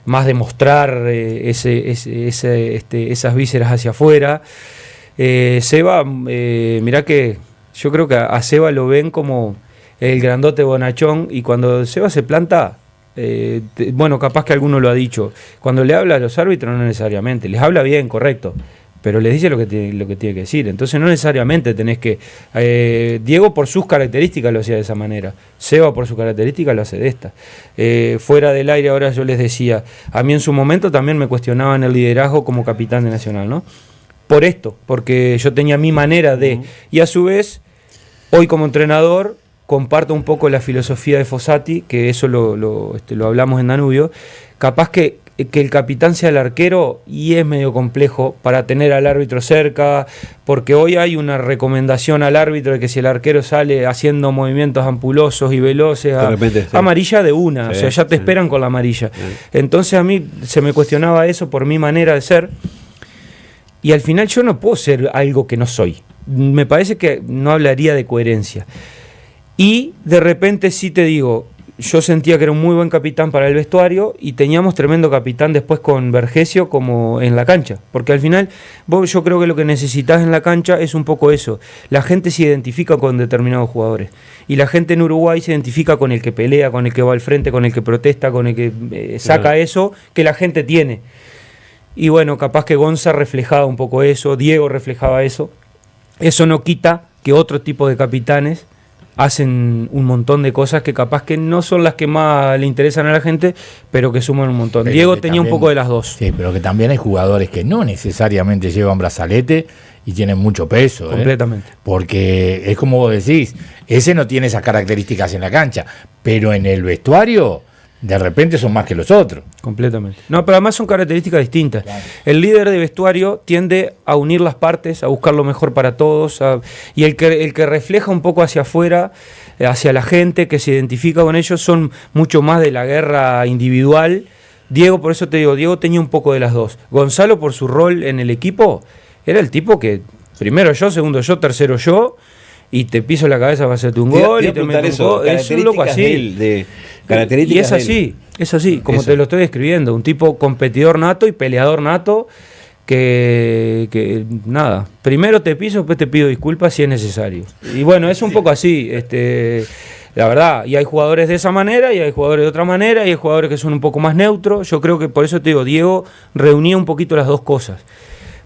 más de mostrar esas vísceras hacia afuera. Seba, mirá que yo creo que a Seba lo ven como el grandote bonachón, y cuando Seba se planta, bueno, capaz que alguno lo ha dicho, cuando le habla a los árbitros no necesariamente, les habla bien, correcto, pero les dice lo que tiene que decir. Entonces no necesariamente tenés que... Diego por sus características lo hacía de esa manera, Seba por sus características lo hace de esta. Fuera del aire ahora yo les decía, a mí en su momento también me cuestionaban el liderazgo como capitán de Nacional, ¿no? Por esto, porque yo tenía mi manera de... Y a su vez, hoy como entrenador, comparto un poco la filosofía de Fossati, que eso lo hablamos en Danubio. Capaz que el capitán sea el arquero, y es medio complejo para tener al árbitro cerca, porque hoy hay una recomendación al árbitro de que si el arquero sale haciendo movimientos ampulosos y veloces, de repente, sí, amarilla de una, sí, o sea, ya te esperan con la amarilla. Sí. Entonces a mí se me cuestionaba eso por mi manera de ser, y al final yo no puedo ser algo que no soy. Me parece que no hablaría de coherencia. Y de repente sí te digo, yo sentía que era un muy buen capitán para el vestuario, y teníamos tremendo capitán después con Vergesio como en la cancha, porque al final yo creo que lo que necesitas en la cancha es un poco eso. La gente se identifica con determinados jugadores, y la gente en Uruguay se identifica con el que pelea, con el que va al frente, con el que protesta, con el que saca eso que la gente tiene. Y bueno, capaz que Gonza reflejaba un poco eso, Diego reflejaba eso. Eso no quita que otro tipo de capitanes hacen un montón de cosas que capaz que no son las que más le interesan a la gente, pero que suman un montón. Pero Diego tenía también, un poco de las dos.
Sí, pero que también hay jugadores que no necesariamente llevan brazalete y tienen mucho peso.
Completamente.
Porque es como vos decís, ese no tiene esas características en la cancha, pero en el vestuario de repente son más que los otros.
Completamente. No, pero además son características distintas. Claro. El líder de vestuario tiende a unir las partes, a buscar lo mejor para todos, y el que refleja un poco hacia afuera, hacia la gente, que se identifica con ellos, son mucho más de la guerra individual. Diego, por eso te digo, Diego tenía un poco de las dos. Gonzalo, por su rol en el equipo, era el tipo que primero yo, segundo yo, tercero yo, y te piso la cabeza para hacerte un gol, y te meto un gol. Es un loco así. Y es así, como eso te lo estoy describiendo, un tipo competidor nato y peleador nato, que nada, primero te piso, después te pido disculpas si es necesario. Y bueno, es un poco así, la verdad, y hay jugadores de esa manera y hay jugadores de otra manera y hay jugadores que son un poco más neutros. Yo creo que por eso te digo, Diego reunía un poquito las dos cosas,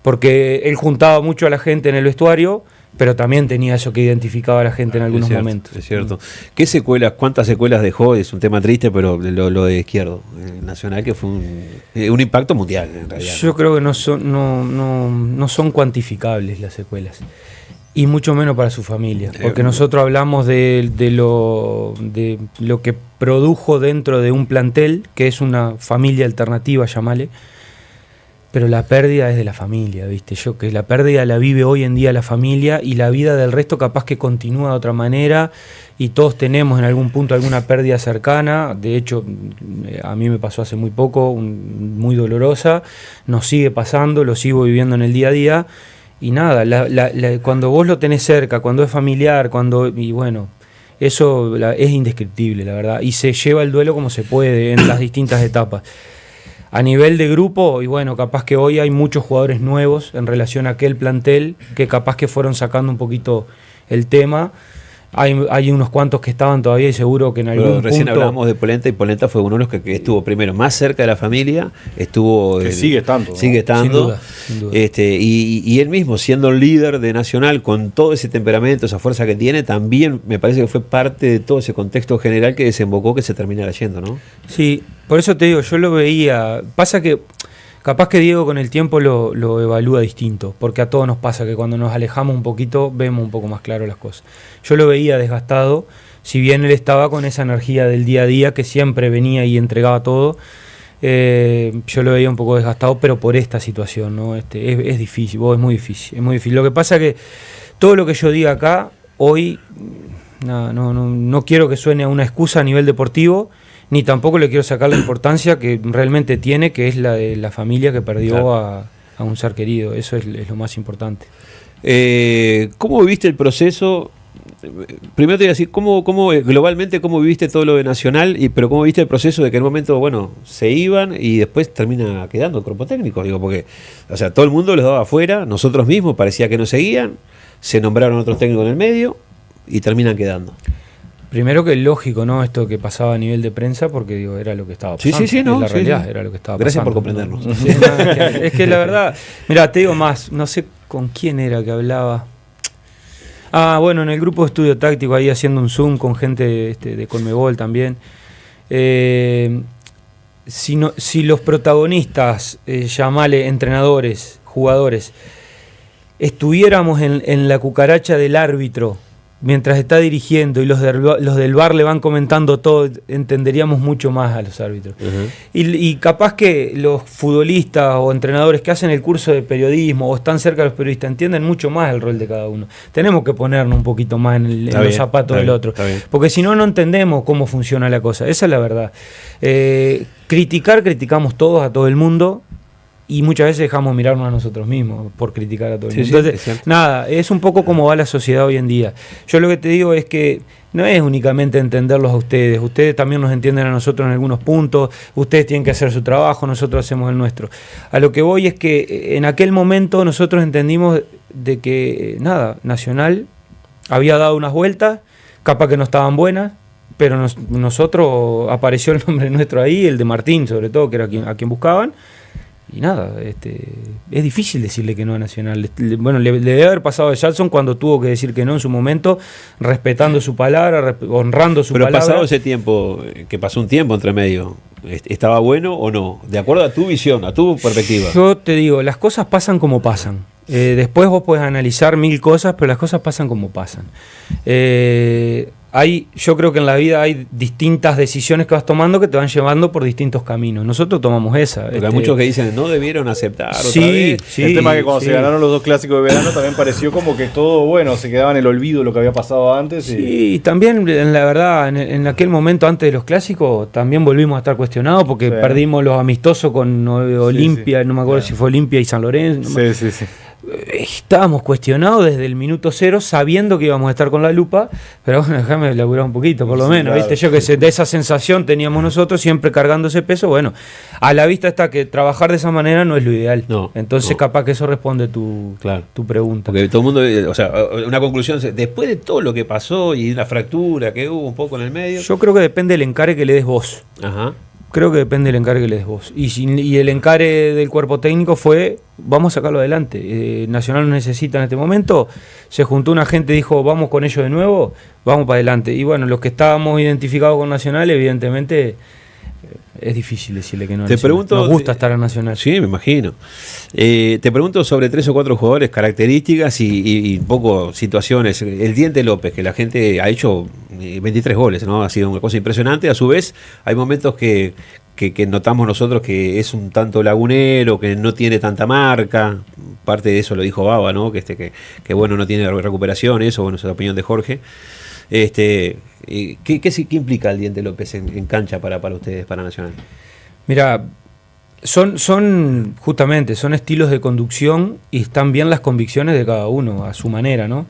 porque él juntaba mucho a la gente en el vestuario, pero también tenía eso que identificaba a la gente en algunos momentos.
Es cierto. ¿Qué secuelas, cuántas secuelas dejó? Es un tema triste, pero lo de Izquierdo Nacional, que fue un impacto mundial en realidad.
Yo creo que no son cuantificables las secuelas, y mucho menos para su familia, porque nosotros hablamos de lo que produjo dentro de un plantel, que es una familia alternativa, llamale. Pero la pérdida es de la familia, ¿viste? Yo que la pérdida la vive hoy en día la familia, y la vida del resto capaz que continúa de otra manera, y todos tenemos en algún punto alguna pérdida cercana. De hecho, a mí me pasó hace muy poco, muy dolorosa, nos sigue pasando, lo sigo viviendo en el día a día, y nada, cuando vos lo tenés cerca, cuando es familiar, y bueno, eso es indescriptible, la verdad, y se lleva el duelo como se puede en las distintas etapas. A nivel de grupo, y bueno, capaz que hoy hay muchos jugadores nuevos en relación a aquel plantel, que capaz que fueron sacando un poquito el tema. Hay unos cuantos que estaban todavía y seguro que en algún punto...
Recién hablábamos de Polenta y Polenta fue uno de los que estuvo primero más cerca de la familia, estuvo...
Que sigue estando. ¿no?
Sigue estando.
Sin duda.
Y él mismo, siendo el líder de Nacional, con todo ese temperamento, esa fuerza que tiene, también me parece que fue parte de todo ese contexto general que desembocó que se terminara yendo, ¿no?
Sí, por eso te digo, yo lo veía... Pasa que capaz que Diego con el tiempo lo evalúa distinto, porque a todos nos pasa que cuando nos alejamos un poquito vemos un poco más claro las cosas. Yo lo veía desgastado, si bien él estaba con esa energía del día a día que siempre venía y entregaba todo, yo lo veía un poco desgastado, pero por esta situación, ¿no? Es difícil, es muy difícil. Lo que pasa que todo lo que yo diga acá, hoy, no quiero que suene a una excusa a nivel deportivo, ni tampoco le quiero sacar la importancia que realmente tiene, que es la de la familia que perdió
claro.
a un ser querido. Eso es lo más importante.
¿Cómo viviste el proceso? Primero te voy a decir, globalmente, ¿cómo viviste todo lo de Nacional? Pero ¿cómo viste el proceso de que en un momento, bueno, se iban y después termina quedando el cuerpo técnico? Digo, porque, o sea, todo el mundo los daba afuera, nosotros mismos parecía que no seguían, se nombraron otros técnicos en el medio y terminan quedando.
Primero que es lógico, ¿no? Esto que pasaba a nivel de prensa, porque digo, era lo que estaba pasando.
Sí, no,
la
sí,
realidad,
sí.
era lo que estaba
Gracias
pasando.
por comprendernos.
¿No? Sí, es que la verdad, mira, te digo más, no sé con quién era que hablaba. Bueno, en el grupo de estudio táctico, ahí haciendo un Zoom con gente de Conmebol también. Si los protagonistas, llamale entrenadores, jugadores, estuviéramos en la cucaracha del árbitro mientras está dirigiendo y los del VAR le van comentando todo, entenderíamos mucho más a los árbitros. Uh-huh. Y capaz que los futbolistas o entrenadores que hacen el curso de periodismo o están cerca de los periodistas entienden mucho más el rol de cada uno. Tenemos que ponernos un poquito más en los zapatos del otro, porque si no, no entendemos cómo funciona la cosa. Esa es la verdad. Criticamos todos a todo el mundo, y muchas veces dejamos mirarnos a nosotros mismos por criticar a todo el mundo. Entonces, es un poco como va la sociedad hoy en día. Yo lo que te digo es que no es únicamente entenderlos a ustedes también nos entienden a nosotros en algunos puntos, ustedes tienen que hacer su trabajo, nosotros hacemos el nuestro. A lo que voy es que en aquel momento nosotros entendimos de que, Nacional había dado unas vueltas, capaz que no estaban buenas, pero nosotros apareció el nombre nuestro ahí, el de Martín sobre todo, que era a quien buscaban. Y es difícil decirle que no a Nacional. Bueno, le debe haber pasado a Jackson cuando tuvo que decir que no en su momento, respetando su palabra, honrando su palabra.
Pero pasado ese tiempo, que pasó un tiempo entre medio, ¿estaba bueno o no? De acuerdo a tu visión, a tu perspectiva.
Yo te digo, las cosas pasan como pasan. Después vos podés analizar 1000 cosas, pero las cosas pasan como pasan. Yo creo que en la vida hay distintas decisiones que vas tomando que te van llevando por distintos caminos. Nosotros tomamos esa.
Porque hay muchos que dicen, no debieron aceptar otra vez.
Sí, el tema es que cuando se ganaron los 2 clásicos de verano también pareció como que todo, se quedaba en el olvido lo que había pasado antes.
Sí, y también, la verdad, en aquel momento antes de los clásicos, también volvimos a estar cuestionados porque perdimos los amistosos con Olimpia, no me acuerdo si fue Olimpia y San Lorenzo.
Sí.
Estábamos cuestionados desde el minuto 0 sabiendo que íbamos a estar con la lupa, pero bueno, déjame laburar un poquito por lo menos, ¿viste? Yo que sé, de esa sensación teníamos nosotros siempre cargando ese peso. Bueno, a la vista está que trabajar de esa manera no es lo ideal. Entonces capaz que eso responde tu pregunta.
Porque todo el mundo, una conclusión, después de todo lo que pasó y la fractura que hubo un poco en el medio.
Yo creo que depende del encare que le des vos.
Ajá.
Creo que depende del encare que le des vos. Y el encare del cuerpo técnico fue, vamos a sacarlo adelante. Nacional lo necesita en este momento. Se juntó una gente y dijo, vamos con ellos de nuevo, vamos para adelante. Y bueno, los que estábamos identificados con Nacional, evidentemente, es difícil decirle que no.
Te pregunto,
nos gusta estar en Nacional.
Sí, me imagino. Te pregunto sobre 3 o 4 jugadores, características y un poco situaciones. El Diente López, que la gente ha hecho 23 goles, ¿no? Ha sido una cosa impresionante. A su vez, hay momentos que notamos nosotros que es un tanto lagunero, que no tiene tanta marca. Parte de eso lo dijo Baba, ¿no? Que bueno, no tiene recuperación, eso, bueno, esa es la opinión de Jorge. ¿Qué implica el Diente López en cancha para ustedes, para Nacional?
Mira, son justamente, son estilos de conducción y están bien las convicciones de cada uno, a su manera, ¿no?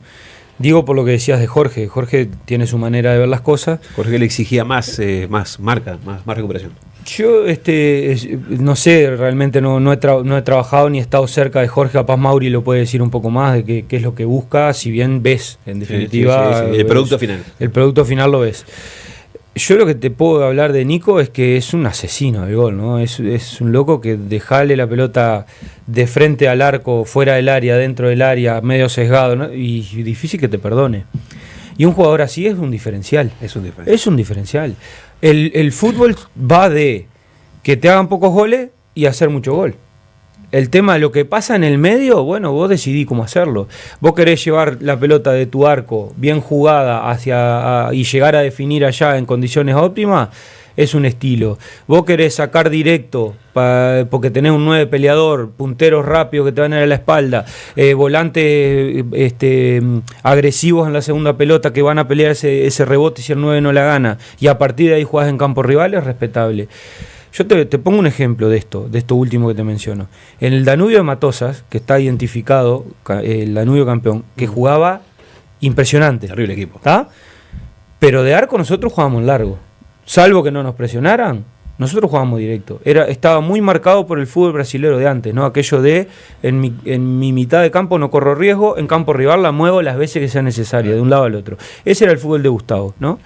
Digo por lo que decías de Jorge tiene su manera de ver las cosas.
Jorge le exigía más marca, más recuperación.
Yo no sé, realmente no he trabajado ni he estado cerca de Jorge, capaz Mauri lo puede decir un poco más de qué es lo que busca, si bien ves, en definitiva...
Sí. El producto final.
El producto final lo ves. Yo lo que te puedo hablar de Nico es que es un asesino del gol, ¿no? Es un loco que dejale la pelota de frente al arco, fuera del área, dentro del área, medio sesgado, ¿no? Y difícil que te perdone. Y un jugador así es un diferencial.
Es un diferencial.
Es un diferencial. El fútbol va de que te hagan pocos goles y hacer mucho gol. El tema de lo que pasa en el medio, bueno, vos decidís cómo hacerlo. Vos querés llevar la pelota de tu arco bien jugada y llegar a definir allá en condiciones óptimas, es un estilo. Vos querés sacar directo porque tenés un 9 peleador, punteros rápidos que te van a ir a la espalda, volantes agresivos en la segunda pelota que van a pelear ese rebote si el 9 no la gana, y a partir de ahí jugás en campo rival, es respetable. Yo te pongo un ejemplo de esto último que te menciono. En el Danubio de Matosas, que está identificado, el Danubio campeón, que jugaba impresionante.
Terrible equipo.
¿Tá? Pero de arco nosotros jugábamos largo. Salvo que no nos presionaran, nosotros jugábamos directo. Estaba muy marcado por el fútbol brasilero de antes, ¿no? Aquello de en mi mitad de campo no corro riesgo, en campo rival la muevo las veces que sea necesaria, de un lado al otro. Ese era el fútbol de Gustavo, ¿no?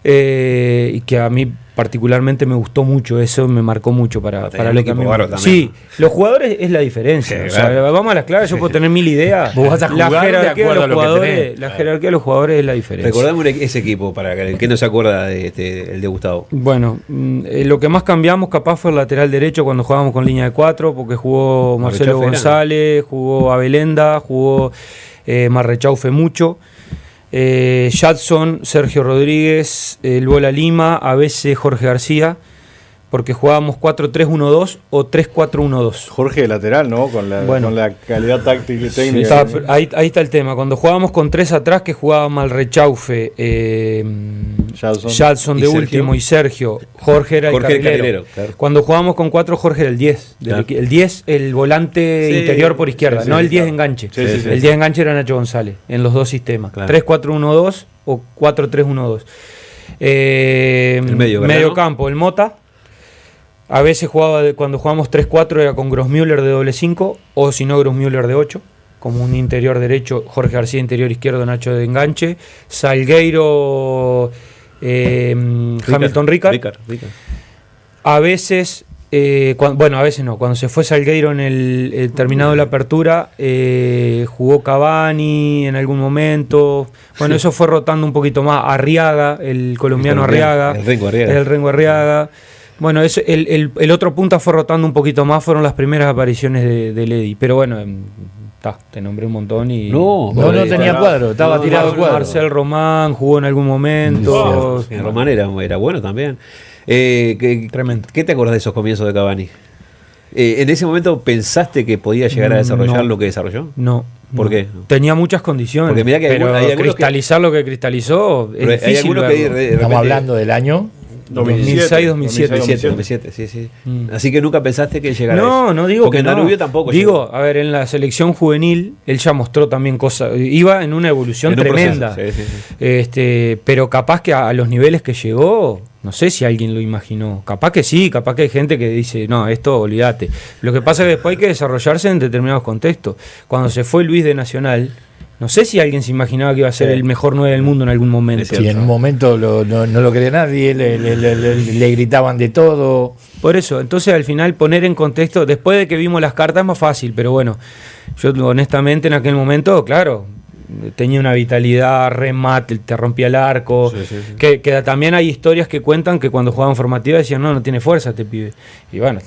Y que a mí particularmente me gustó mucho, eso me marcó mucho para lo que a mí me... Sí, los jugadores es la diferencia. Sí, claro. O sea, vamos a las claras, yo puedo tener mil ideas.
Vos vas a jugar
la jerarquía
de acuerdo a lo que tenés.
La jerarquía de los jugadores es la diferencia.
Recordame ese equipo, para el que no se acuerda el de Gustavo.
Bueno, lo que más cambiamos capaz fue el lateral derecho cuando jugábamos con línea de 4, porque jugó Marcelo González, jugó Abelenda, jugó Marrechaufe mucho. Jadson, Sergio Rodríguez, el Bola Lima, a veces Jorge García, porque jugábamos 4-3-1-2 o 3-4-1-2.
Jorge de lateral, ¿no? Con la calidad táctica y técnica.
Sí, ahí está el tema. Cuando jugábamos con 3 atrás, que jugaba Malrechaufe, Jadson de último y Sergio, Jorge era el carrilero. Claro. Cuando jugábamos con 4, Jorge era el 10. Claro. El 10, el volante interior por izquierda, no el 10 enganche. El 10 enganche era Nacho González, en los dos sistemas. Claro. 3-4-1-2 o 4-3-1-2. El medio campo, el Mota. A veces cuando jugábamos 3-4 era con Grossmüller de doble 5, o si no Grossmüller de 8, como un interior derecho, Jorge García interior izquierdo, Nacho de enganche, Salgueiro, Hamilton Ricard. A veces, a veces no, cuando se fue Salgueiro en el terminado de la apertura, jugó Cavani en algún momento. Bueno, eso fue rotando un poquito más. Arriaga, el colombiano Arriaga. El Rengo Arriaga. Bueno, el otro punta fue rotando un poquito más, fueron las primeras apariciones de Ledi. Pero bueno, te nombré un montón y...
No tenía cuadro, estaba tirado cuadro.
Marcel Román jugó en algún momento.
Román era bueno también.
Tremendo.
¿Qué te acordás de esos comienzos de Cavani? ¿En ese momento pensaste que podía llegar a desarrollar lo que desarrolló?
No.
¿Por qué?
Tenía muchas condiciones,
porque mirá que
pero hay cristalizar lo que cristalizó es difícil.
Estamos hablando del año...
2007, sí. Así que nunca pensaste que llegara a eso.
No digo
porque
que no.
Danubio tampoco
digo,
llegó.
A ver, en la selección juvenil él ya mostró también cosas, iba en una evolución tremenda. Sí. Pero capaz que a los niveles que llegó, no sé si alguien lo imaginó. Capaz que sí, capaz que hay gente que dice, no, esto olvídate. Lo que pasa es que después hay que desarrollarse en determinados contextos. Cuando se fue Luis de Nacional, no sé si alguien se imaginaba que iba a ser el mejor 9 del mundo en algún momento.
Sí, en un momento no lo quería nadie, le gritaban de todo.
Por eso, entonces al final poner en contexto, después de que vimos las cartas es más fácil, pero bueno, yo honestamente en aquel momento, claro, tenía una vitalidad, remate, te rompía el arco, que también hay historias que cuentan que cuando jugaban formativa decían, no tiene fuerza este pibe, y bueno,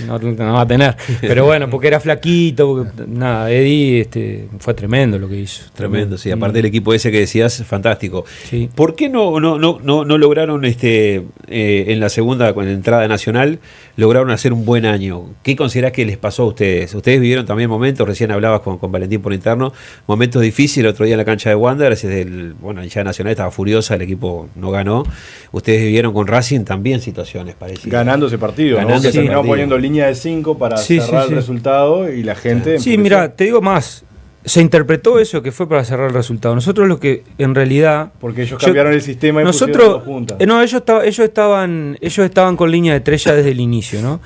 no va a tener, pero bueno, porque era flaquito, nada, Eddie fue tremendo lo que hizo.
Tremendo, sí, aparte del equipo ese que decías, fantástico.
Sí.
¿Por qué no lograron en la segunda, con la entrada nacional, lograron hacer un buen año? ¿Qué considerás que les pasó a ustedes? Ustedes vivieron también momentos, recién hablabas con Valentín por interno, momentos difíciles. El otro día en la cancha de Wanderers, la hinchada nacional estaba furiosa, el equipo no ganó. Ustedes vivieron con Racing también situaciones parecidas.
Ganando ese partido, que terminó poniendo línea de 5 para cerrar el resultado y la gente...
Sí, mira, te digo más. se interpretó eso, que fue para cerrar el resultado. Nosotros lo que en realidad...
Porque ellos cambiaron el sistema y pusieron dos juntas.
No, ellos estaban con línea de 3 ya desde el inicio, ¿no?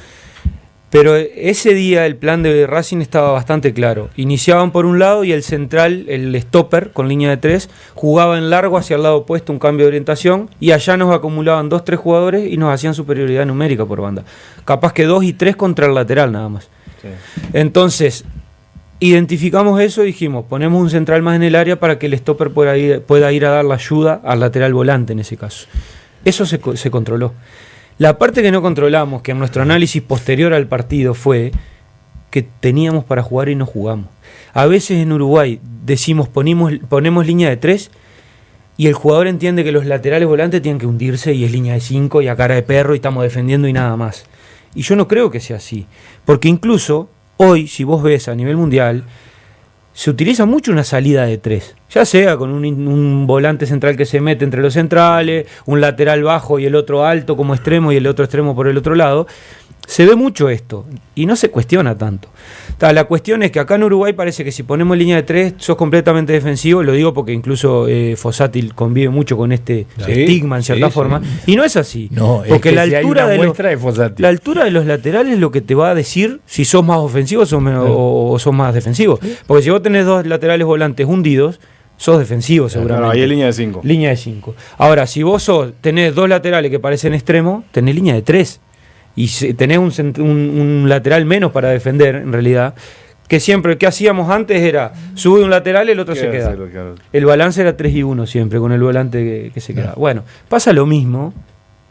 Pero ese día el plan de Racing estaba bastante claro. Iniciaban por un lado y el central, el stopper con línea de 3, jugaba en largo hacia el lado opuesto, un cambio de orientación, y allá nos acumulaban 2-3 jugadores y nos hacían superioridad numérica por banda. Capaz que 2 y 3 contra el lateral nada más. Sí. Entonces, identificamos eso y dijimos, ponemos un central más en el área para que el stopper pueda ir a dar la ayuda al lateral volante en ese caso. Eso se controló. La parte que no controlamos, que en nuestro análisis posterior al partido fue que teníamos para jugar y no jugamos. A veces en Uruguay decimos ponemos línea de 3 y el jugador entiende que los laterales volantes tienen que hundirse y es línea de 5 y a cara de perro y estamos defendiendo y nada más. Y yo no creo que sea así, porque incluso hoy, si vos ves a nivel mundial, se utiliza mucho una salida de 3, ya sea con un volante central que se mete entre los centrales, un lateral bajo y el otro alto como extremo y el otro extremo por el otro lado. Se ve mucho esto y no se cuestiona tanto. La cuestión es que acá en Uruguay parece que si ponemos línea de 3 sos completamente defensivo, lo digo porque incluso Fossati convive mucho con este estigma en cierta forma, y no es así.
No,
porque
la altura de
los laterales es lo que te va a decir si sos más ofensivo o sos más defensivo. Porque si vos tenés 2 laterales volantes hundidos, sos defensivo seguramente.
Claro, ahí es línea de 5.
Línea de 5. Ahora, si vos tenés 2 laterales que parecen extremos, tenés línea de 3. Y tenés un lateral menos para defender, en realidad, que siempre, que hacíamos antes era, sube un lateral y el otro se queda. El balance era 3 y 1 siempre, con el volante que se queda. Bueno, pasa lo mismo,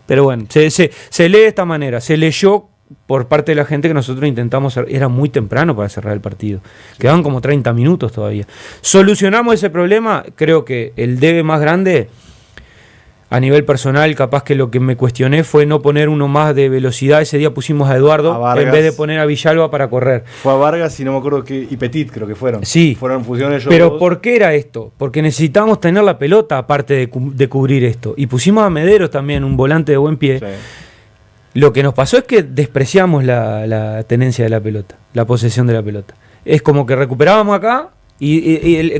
pero bueno, se lee de esta manera, se leyó por parte de la gente que nosotros intentamos, era muy temprano para cerrar el partido, quedaban como 30 minutos todavía. Solucionamos ese problema, creo que el debe más grande... A nivel personal, capaz que lo que me cuestioné fue no poner uno más de velocidad. Ese día pusimos a Eduardo en vez de poner a Villalba para correr.
Fue a Vargas y no me acuerdo qué, y Petit creo que fueron.
Sí.
Fueron fusiones ellos
pero
dos.
¿por qué era esto? Porque necesitábamos tener la pelota aparte de cubrir esto. Y pusimos a Mederos también, un volante de buen pie. Sí. Lo que nos pasó es que despreciamos la tenencia de la pelota, la posesión de la pelota. Es como que recuperábamos acá.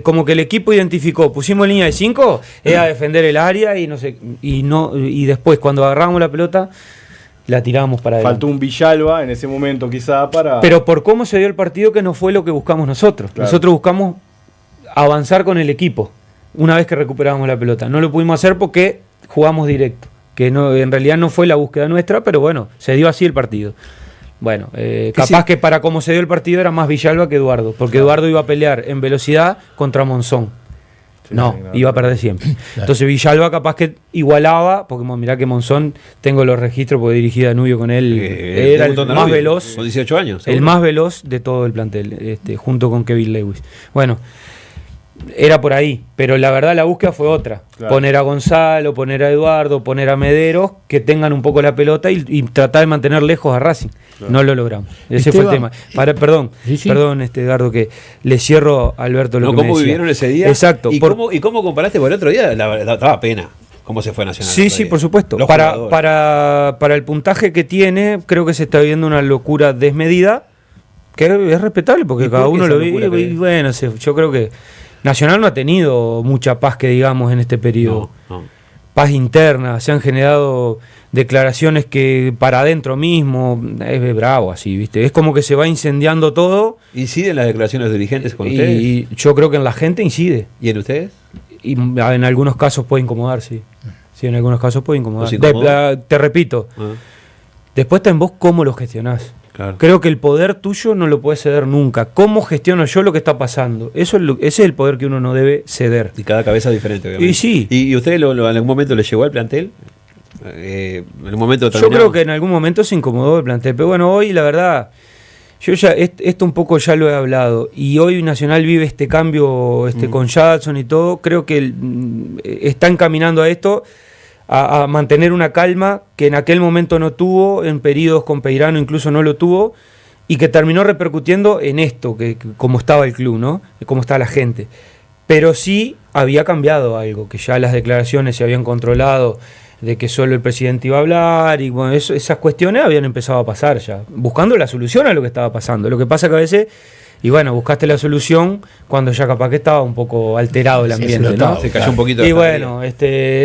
Como que el equipo identificó, pusimos línea de 5, era defender el área y después cuando agarramos la pelota la tiramos para adelante.
Faltó un Villalba en ese momento quizá para...
Pero por cómo se dio el partido que no fue lo que buscamos nosotros. Claro. Nosotros buscamos avanzar con el equipo una vez que recuperamos la pelota. No lo pudimos hacer porque jugamos directo, que no, en realidad no fue la búsqueda nuestra, pero bueno, se dio así el partido. Bueno, capaz que para cómo se dio el partido era más Villalba que Eduardo, porque Eduardo iba a pelear en velocidad contra Monzón. Iba a perder siempre. Entonces Villalba capaz que igualaba, porque mirá que Monzón, tengo los registros porque dirigí a Danubio con él, era el más veloz.
Con 18 años.
¿seguro? El más veloz de todo el plantel, junto con Kevin Lewis. Bueno, era por ahí, pero la verdad la búsqueda fue otra. Claro. Poner a Gonzalo, poner a Eduardo, poner a Mederos, que tengan un poco la pelota y tratar de mantener lejos a Racing. Claro. No lo logramos. Ese fue el tema. Perdón, Edgardo, que le cierro a Alberto lo que me decía.
¿Cómo vivieron ese día?
Exacto.
¿Y cómo comparaste por el otro día? La verdad, daba pena cómo se fue Nacional.
Sí, por supuesto. Para el puntaje que tiene, creo que se está viviendo una locura desmedida, que es respetable, porque cada uno lo vive. Y bueno, yo creo que Nacional no ha tenido mucha paz, que digamos, en este periodo. No. Paz interna, se han generado declaraciones que para adentro mismo, es bravo así, ¿viste? Es como que se va incendiando todo.
¿Inciden las declaraciones de dirigentes con ustedes?
Y yo creo que en la gente incide.
¿Y en ustedes?
Y en algunos casos puede incomodar, sí. Sí, en algunos casos puede incomodar. Te repito, después está en vos cómo lo gestionás. Claro. Creo que el poder tuyo no lo puedes ceder nunca. ¿Cómo gestiono yo lo que está pasando? Ese es el poder que uno no debe ceder.
Y cada cabeza es diferente, obviamente.
Y sí.
¿Y usted en algún momento le llegó al plantel? En un momento
yo creo que en algún momento se incomodó el plantel. Pero bueno, hoy la verdad, yo ya esto un poco ya lo he hablado. Y hoy Nacional vive este cambio con Jadson y todo. Creo que está encaminando a esto, a mantener una calma que en aquel momento no tuvo, en periodos con Peirano incluso no lo tuvo, y que terminó repercutiendo en esto, que cómo estaba el club, ¿no? Cómo está la gente. Pero sí había cambiado algo, que ya las declaraciones se habían controlado, de que solo el presidente iba a hablar, y bueno, esas cuestiones habían empezado a pasar ya, buscando la solución a lo que estaba pasando. Lo que pasa que a veces Y bueno, buscaste la solución cuando ya capaz que estaba un poco alterado el ambiente, ¿no?
Se cayó un poquito.
Y bueno,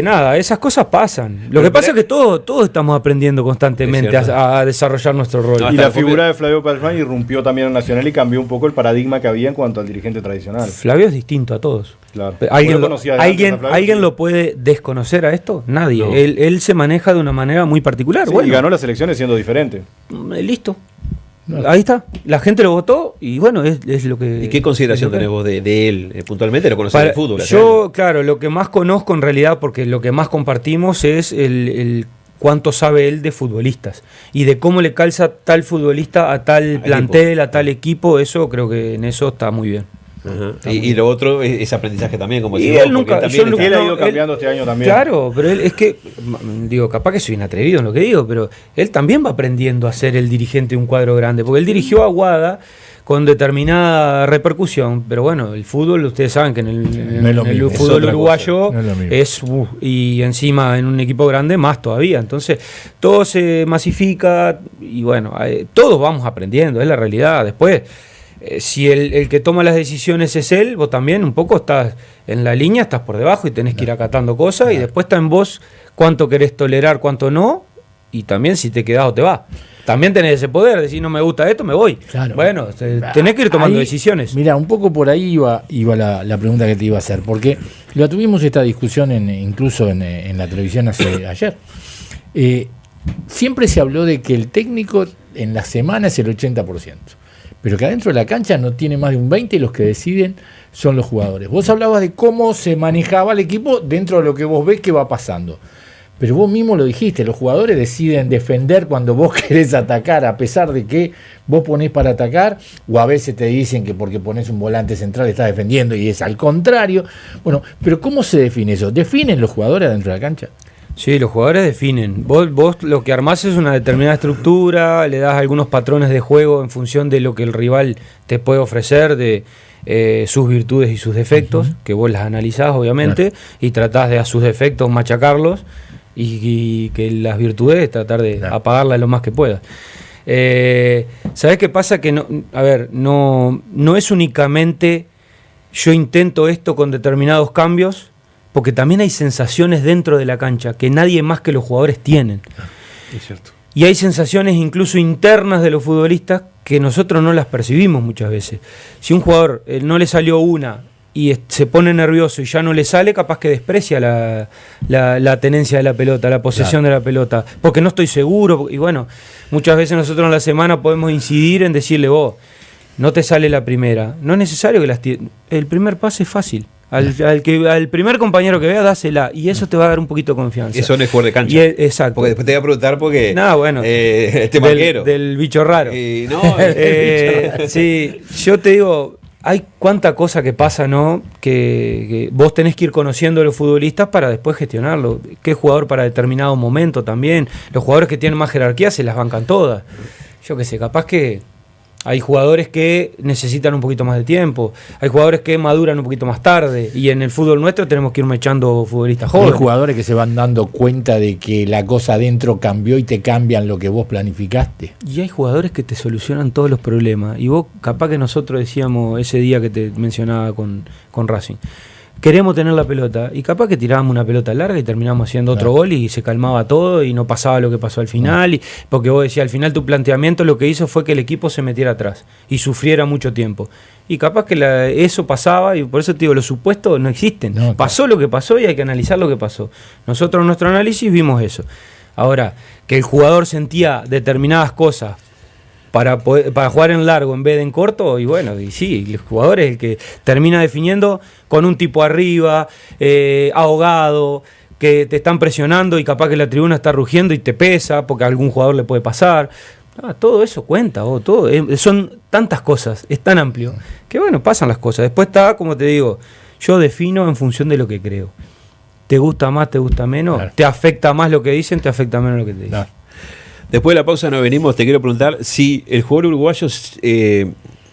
nada, esas cosas pasan. Lo que pasa es que todos estamos aprendiendo constantemente a desarrollar nuestro rol.
Y la figura de Flavio Palma irrumpió también en Nacional y cambió un poco el paradigma que había en cuanto al dirigente tradicional.
Flavio es distinto a todos.
Claro.
¿Alguien lo puede desconocer a esto? Nadie.
No.
Él se maneja de una manera muy particular.
Sí,
bueno,
y ganó las elecciones siendo diferente.
Listo. Ahí está. La gente lo votó y bueno, es lo que...
¿Y qué consideración tenés vos de él puntualmente? ¿Lo conocés del fútbol?
Yo, claro, lo que más conozco en realidad, porque lo que más compartimos es el cuánto sabe él de futbolistas y de cómo le calza tal futbolista a tal plantel, a tal equipo. Eso creo que en eso está muy bien.
Y lo otro es aprendizaje también, como
y
decís
él
vos,
nunca,
Él ha ido cambiando este año también.
Claro, pero él es que, digo, capaz que soy un atrevido en lo que digo, pero él también va aprendiendo a ser el dirigente de un cuadro grande, porque él dirigió a Aguada con determinada repercusión, pero bueno, el fútbol, ustedes saben que en el fútbol uruguayo y encima en un equipo grande más todavía, entonces todo se masifica y bueno, todos vamos aprendiendo, es la realidad. Después, si el que toma las decisiones es él, vos también un poco estás en la línea, estás por debajo y tenés que ir acatando cosas y después está en vos cuánto querés tolerar, cuánto no, y también si te quedás o te vas. También tenés ese poder, decir no me gusta esto, me voy. Claro. Bueno, tenés que ir tomando decisiones.
Mira, un poco por ahí iba la pregunta que te iba a hacer, porque lo tuvimos esta discusión incluso en la televisión ayer. Siempre se habló de que el técnico en la semana es el 80%. Pero que adentro de la cancha no tiene más de un 20% y los que deciden son los jugadores. Vos hablabas de cómo se manejaba el equipo dentro de lo que vos ves que va pasando. Pero vos mismo lo dijiste, los jugadores deciden defender cuando vos querés atacar, a pesar de que vos ponés para atacar, o a veces te dicen que porque ponés un volante central estás defendiendo y es al contrario. Bueno, pero ¿cómo se define eso? ¿Definen los jugadores adentro de la cancha?
Sí, los jugadores definen. Vos lo que armás es una determinada estructura, le das algunos patrones de juego en función de lo que el rival te puede ofrecer, de sus virtudes y sus defectos, que vos las analizás obviamente, y tratás de a sus defectos machacarlos y que las virtudes tratar de apagarlas lo más que puedas. ¿Sabés qué pasa? Que no es únicamente yo intento esto con determinados cambios, porque también hay sensaciones dentro de la cancha que nadie más que los jugadores tienen.
Es cierto.
Y hay sensaciones incluso internas de los futbolistas que nosotros no las percibimos muchas veces. Si un jugador no le salió una y se pone nervioso y ya no le sale, capaz que desprecia la tenencia de la pelota, la posesión de la pelota, porque no estoy seguro. Y bueno, muchas veces nosotros en la semana podemos incidir en decirle, vos, no te sale la primera. No es necesario que el primer pase es fácil. Al primer compañero que vea, dásela, y eso te va a dar un poquito de confianza.
Eso no es jugador de cancha.
Exacto.
Porque después te voy a preguntar porque
este
marquero.
Del bicho raro. Sí, yo te digo, hay cuánta cosa que pasa, ¿no? Que vos tenés que ir conociendo a los futbolistas para después gestionarlo. Qué jugador para determinado momento también. Los jugadores que tienen más jerarquía se las bancan todas. Yo qué sé, capaz que hay jugadores que necesitan un poquito más de tiempo, hay jugadores que maduran un poquito más tarde, y en el fútbol nuestro tenemos que ir echando futbolistas jóvenes.
Hay jugadores que se van dando cuenta de que la cosa adentro cambió y te cambian lo que vos planificaste.
Y hay jugadores que te solucionan todos los problemas. Y vos, capaz que nosotros decíamos ese día que te mencionaba con Racing, queremos tener la pelota, y capaz que tirábamos una pelota larga y terminamos haciendo otro gol y se calmaba todo y no pasaba lo que pasó al final, porque vos decías, al final tu planteamiento lo que hizo fue que el equipo se metiera atrás y sufriera mucho tiempo. Y capaz que eso pasaba, y por eso te digo, los supuestos no existen. Pasó lo que pasó y hay que analizar lo que pasó. Nosotros en nuestro análisis vimos eso. Ahora, que el jugador sentía determinadas cosas para jugar en largo en vez de en corto, y bueno, y sí, el jugador es el que termina definiendo con un tipo arriba, ahogado, que te están presionando y capaz que la tribuna está rugiendo y te pesa porque a algún jugador le puede pasar. Todo eso cuenta, son tantas cosas, es tan amplio, que bueno, pasan las cosas. Después está, como te digo, yo defino en función de lo que creo. ¿Te gusta más, te gusta menos? Claro. ¿Te afecta más lo que dicen, te afecta menos lo que te dicen?
Después de la pausa nos venimos, te quiero preguntar si el jugador uruguayo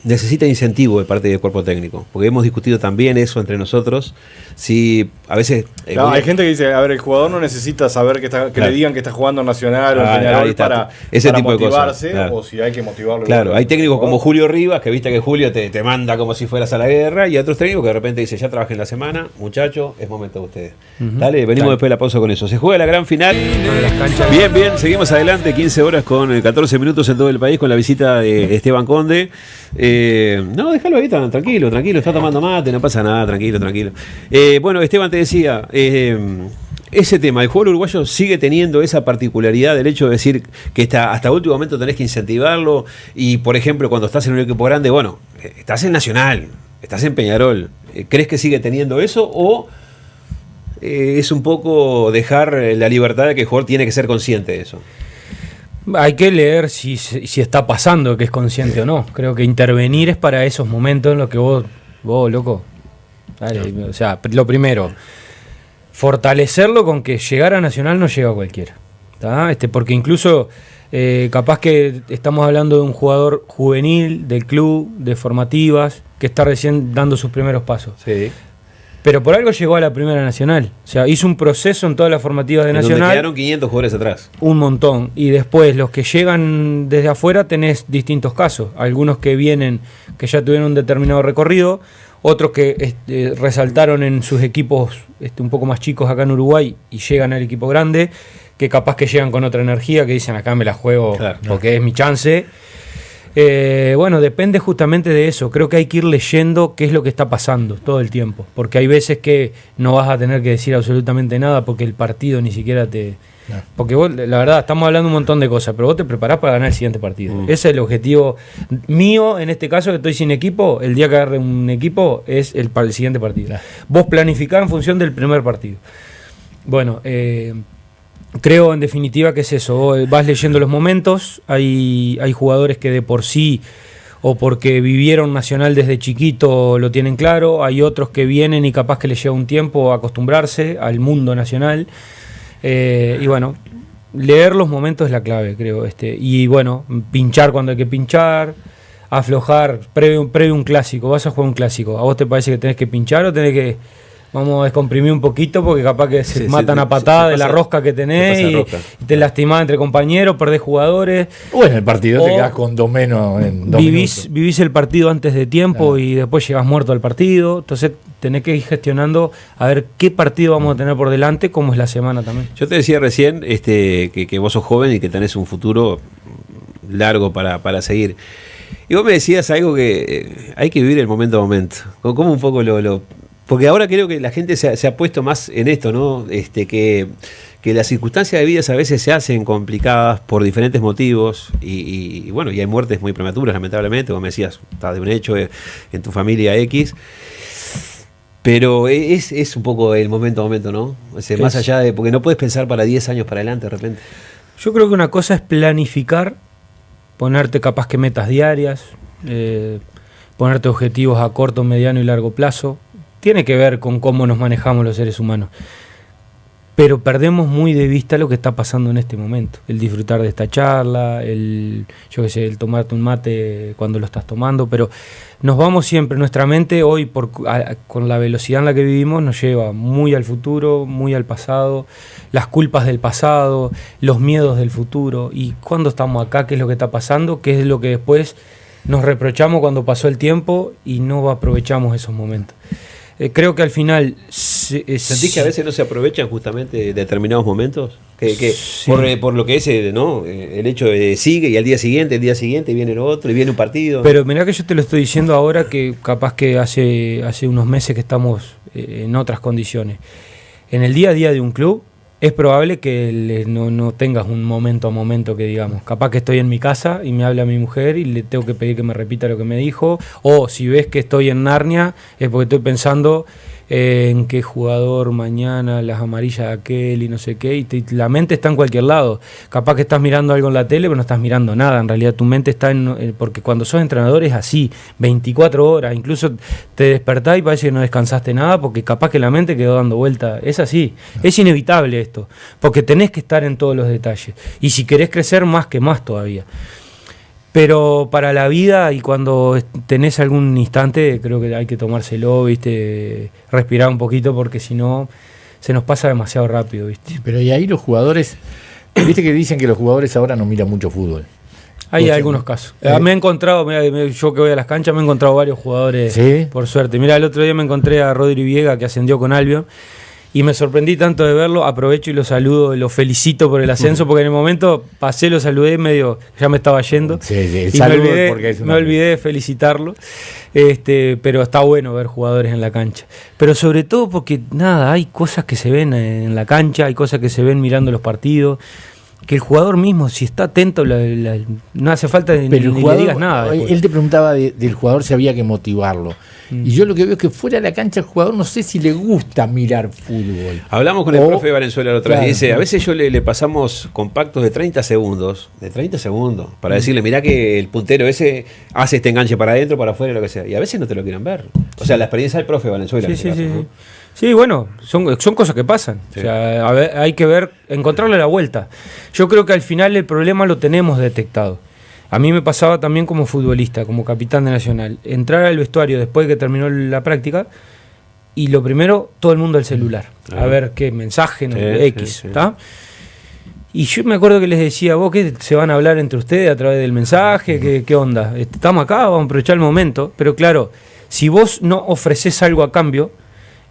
necesita incentivo de parte del cuerpo técnico, porque hemos discutido también eso entre nosotros. Si a veces
hay gente que dice, a ver, el jugador no necesita saber que le digan que está jugando en Nacional o en Peñarol para
tipo
motivarse,
de cosas,
o si hay que motivarlo.
Claro, hay técnicos como Julio Rivas, que viste que Julio te manda como si fueras a la guerra, y otros técnicos que de repente dicen, ya trabajé en la semana, muchachos, es momento de ustedes. Dale, venimos después de la pausa con eso. Se juega la gran final. Bien, seguimos adelante, 15 horas con 14 minutos en todo el país con la visita de Esteban Conde. No, déjalo ahí, tranquilo, está tomando mate, no pasa nada, tranquilo. Bueno, Esteban, te decía, ese tema, el jugador uruguayo sigue teniendo esa particularidad del hecho de decir que hasta último momento tenés que incentivarlo, y por ejemplo, cuando estás en un equipo grande, bueno, estás en Nacional, estás en Peñarol, ¿crees que sigue teniendo eso o es un poco dejar la libertad de que el jugador tiene que ser consciente de eso?
Hay que leer si está pasando, que es consciente o no. Creo que intervenir es para esos momentos en los que vos loco, dale, o sea, lo primero, fortalecerlo con que llegar a Nacional no llega a cualquiera, ¿tá? Porque incluso capaz que estamos hablando de un jugador juvenil del club, de formativas, que está recién dando sus primeros pasos. Sí. Pero por algo llegó a la Primera Nacional. O sea, hizo un proceso en todas las formativas de Nacional. Donde
quedaron 500 jugadores atrás.
Un montón. Y después los que llegan desde afuera tenés distintos casos. Algunos que vienen, que ya tuvieron un determinado recorrido. Otros que resaltaron en sus equipos un poco más chicos acá en Uruguay y llegan al equipo grande, que capaz que llegan con otra energía, que dicen acá me la juego porque es mi chance. Bueno, depende justamente de eso. Creo que hay que ir leyendo qué es lo que está pasando todo el tiempo, porque hay veces que no vas a tener que decir absolutamente nada porque el partido ni siquiera te... No. Porque vos, la verdad, estamos hablando un montón de cosas, pero vos te preparás para ganar el siguiente partido. Ese es el objetivo mío, en este caso que estoy sin equipo. El día que agarre un equipo es el siguiente partido. Vos planificás en función del primer partido. Bueno, creo en definitiva que es eso. Vos vas leyendo los momentos. Hay jugadores que de por sí o porque vivieron Nacional desde chiquito lo tienen claro. Hay otros que vienen y capaz que les lleva un tiempo acostumbrarse al mundo nacional. Y bueno, leer los momentos es la clave, creo. Y bueno, pinchar cuando hay que pinchar, aflojar, previo un clásico. Vas a jugar un clásico. ¿A vos te parece que tenés que pinchar o tenés que... Vamos a descomprimir un poquito porque capaz que se matan a patada de la rosca que tenés y te lastimás entre compañeros, perdés jugadores.
O en el partido te quedás con 2 menos en 2 minutos.
Vivís el partido antes de tiempo y después llegás muerto al partido. Entonces tenés que ir gestionando a ver qué partido vamos a tener por delante, cómo es la semana también.
Yo te decía recién que vos sos joven y que tenés un futuro largo para seguir. Y vos me decías algo que hay que vivir el momento a momento. Como un poco porque ahora creo que la gente se ha puesto más en esto, ¿no? Que las circunstancias de vida a veces se hacen complicadas por diferentes motivos y bueno, y hay muertes muy prematuras, lamentablemente. Vos me decías, está de un hecho en tu familia X. Pero es un poco el momento a momento, ¿no? Más allá de... Porque no puedes pensar para 10 años para adelante de repente.
Yo creo que una cosa es planificar, ponerte capaz que metas diarias, ponerte objetivos a corto, mediano y largo plazo. Tiene que ver con cómo nos manejamos los seres humanos. Pero perdemos muy de vista lo que está pasando en este momento. El disfrutar de esta charla, el tomarte un mate cuando lo estás tomando, pero nos vamos siempre, nuestra mente hoy con la velocidad en la que vivimos nos lleva muy al futuro, muy al pasado, las culpas del pasado, los miedos del futuro. Y cuando estamos acá, ¿qué es lo que está pasando? ¿Qué es lo que después nos reprochamos cuando pasó el tiempo y no aprovechamos esos momentos? Creo que al final...
¿Sentís que a veces no se aprovechan justamente determinados momentos?
Sí.
Por lo que es, ¿no? El hecho de sigue y al día siguiente viene el otro y viene un partido.
Pero mirá que yo te lo estoy diciendo ahora que capaz que hace unos meses que estamos en otras condiciones. En el día a día de un club es probable que no tengas un momento a momento que digamos. Capaz que estoy en mi casa y me habla mi mujer y le tengo que pedir que me repita lo que me dijo. O si ves que estoy en Narnia es porque estoy pensando en qué jugador mañana, las amarillas de aquel y no sé qué. Y la mente está en cualquier lado. Capaz que estás mirando algo en la tele pero no estás mirando nada. En realidad tu mente está porque cuando sos entrenador es así, 24 horas. Incluso te despertás y parece que no descansaste nada porque capaz que la mente quedó dando vuelta. Es así, es inevitable esto, porque tenés que estar en todos los detalles y si querés crecer más que más todavía. Pero para la vida y cuando tenés algún instante, creo que hay que tomárselo, ¿viste? Respirar un poquito, porque si no se nos pasa demasiado rápido, ¿viste?
Pero y ahí los jugadores, viste que dicen que los jugadores ahora no miran mucho fútbol.
Hay algunos casos. Me he encontrado, yo que voy a las canchas, me he encontrado varios jugadores,
¿sí?
Por suerte. Mira, el otro día me encontré a Rodri Viega, que ascendió con Albion, y me sorprendí tanto de verlo. Aprovecho y lo saludo, lo felicito por el ascenso, porque en el momento pasé, lo saludé, medio ya me estaba yendo.
Sí,
y me olvidé de felicitarlo. Pero está bueno ver jugadores en la cancha. Pero sobre todo porque, nada, hay cosas que se ven en la cancha, hay cosas que se ven mirando los partidos, que el jugador mismo, si está atento, no hace falta ni le digas nada.
Él te preguntaba del jugador si había que motivarlo. Y yo lo que veo es que fuera de la cancha el jugador no sé si le gusta mirar fútbol.
Hablamos con el profe Valenzuela la otra vez,
claro.
y dice, a veces le pasamos compactos de 30 segundos, para decirle, mirá que el puntero ese hace este enganche para adentro, para afuera, lo que sea. Y a veces no te lo quieren ver. O sea, la experiencia del profe Valenzuela.
Sí, ¿no? Sí, bueno, son cosas que pasan. Sí. O sea, hay que ver, encontrarle la vuelta. Yo creo que al final el problema lo tenemos detectado. A mí me pasaba también como futbolista, como capitán de Nacional. Entrar al vestuario después de que terminó la práctica y lo primero, todo el mundo al celular. A ver qué mensaje, X, ¿está? Y yo me acuerdo que les decía, ¿vos qué se van a hablar entre ustedes a través del mensaje? ¿Qué onda? Estamos acá, vamos a aprovechar el momento. Pero claro, si vos no ofreces algo a cambio,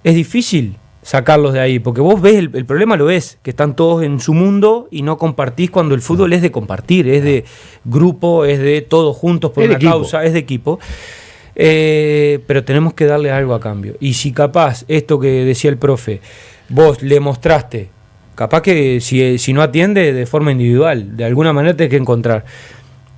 es difícil sacarlos de ahí, porque vos ves, el problema lo ves, que están todos en su mundo y no compartís, cuando el fútbol es de compartir, es de grupo, es de todos juntos por una causa, es de equipo. Pero tenemos que darle algo a cambio. Y si capaz, esto que decía el profe, vos le mostraste, capaz que si no atiende de forma individual, de alguna manera tenés que encontrar.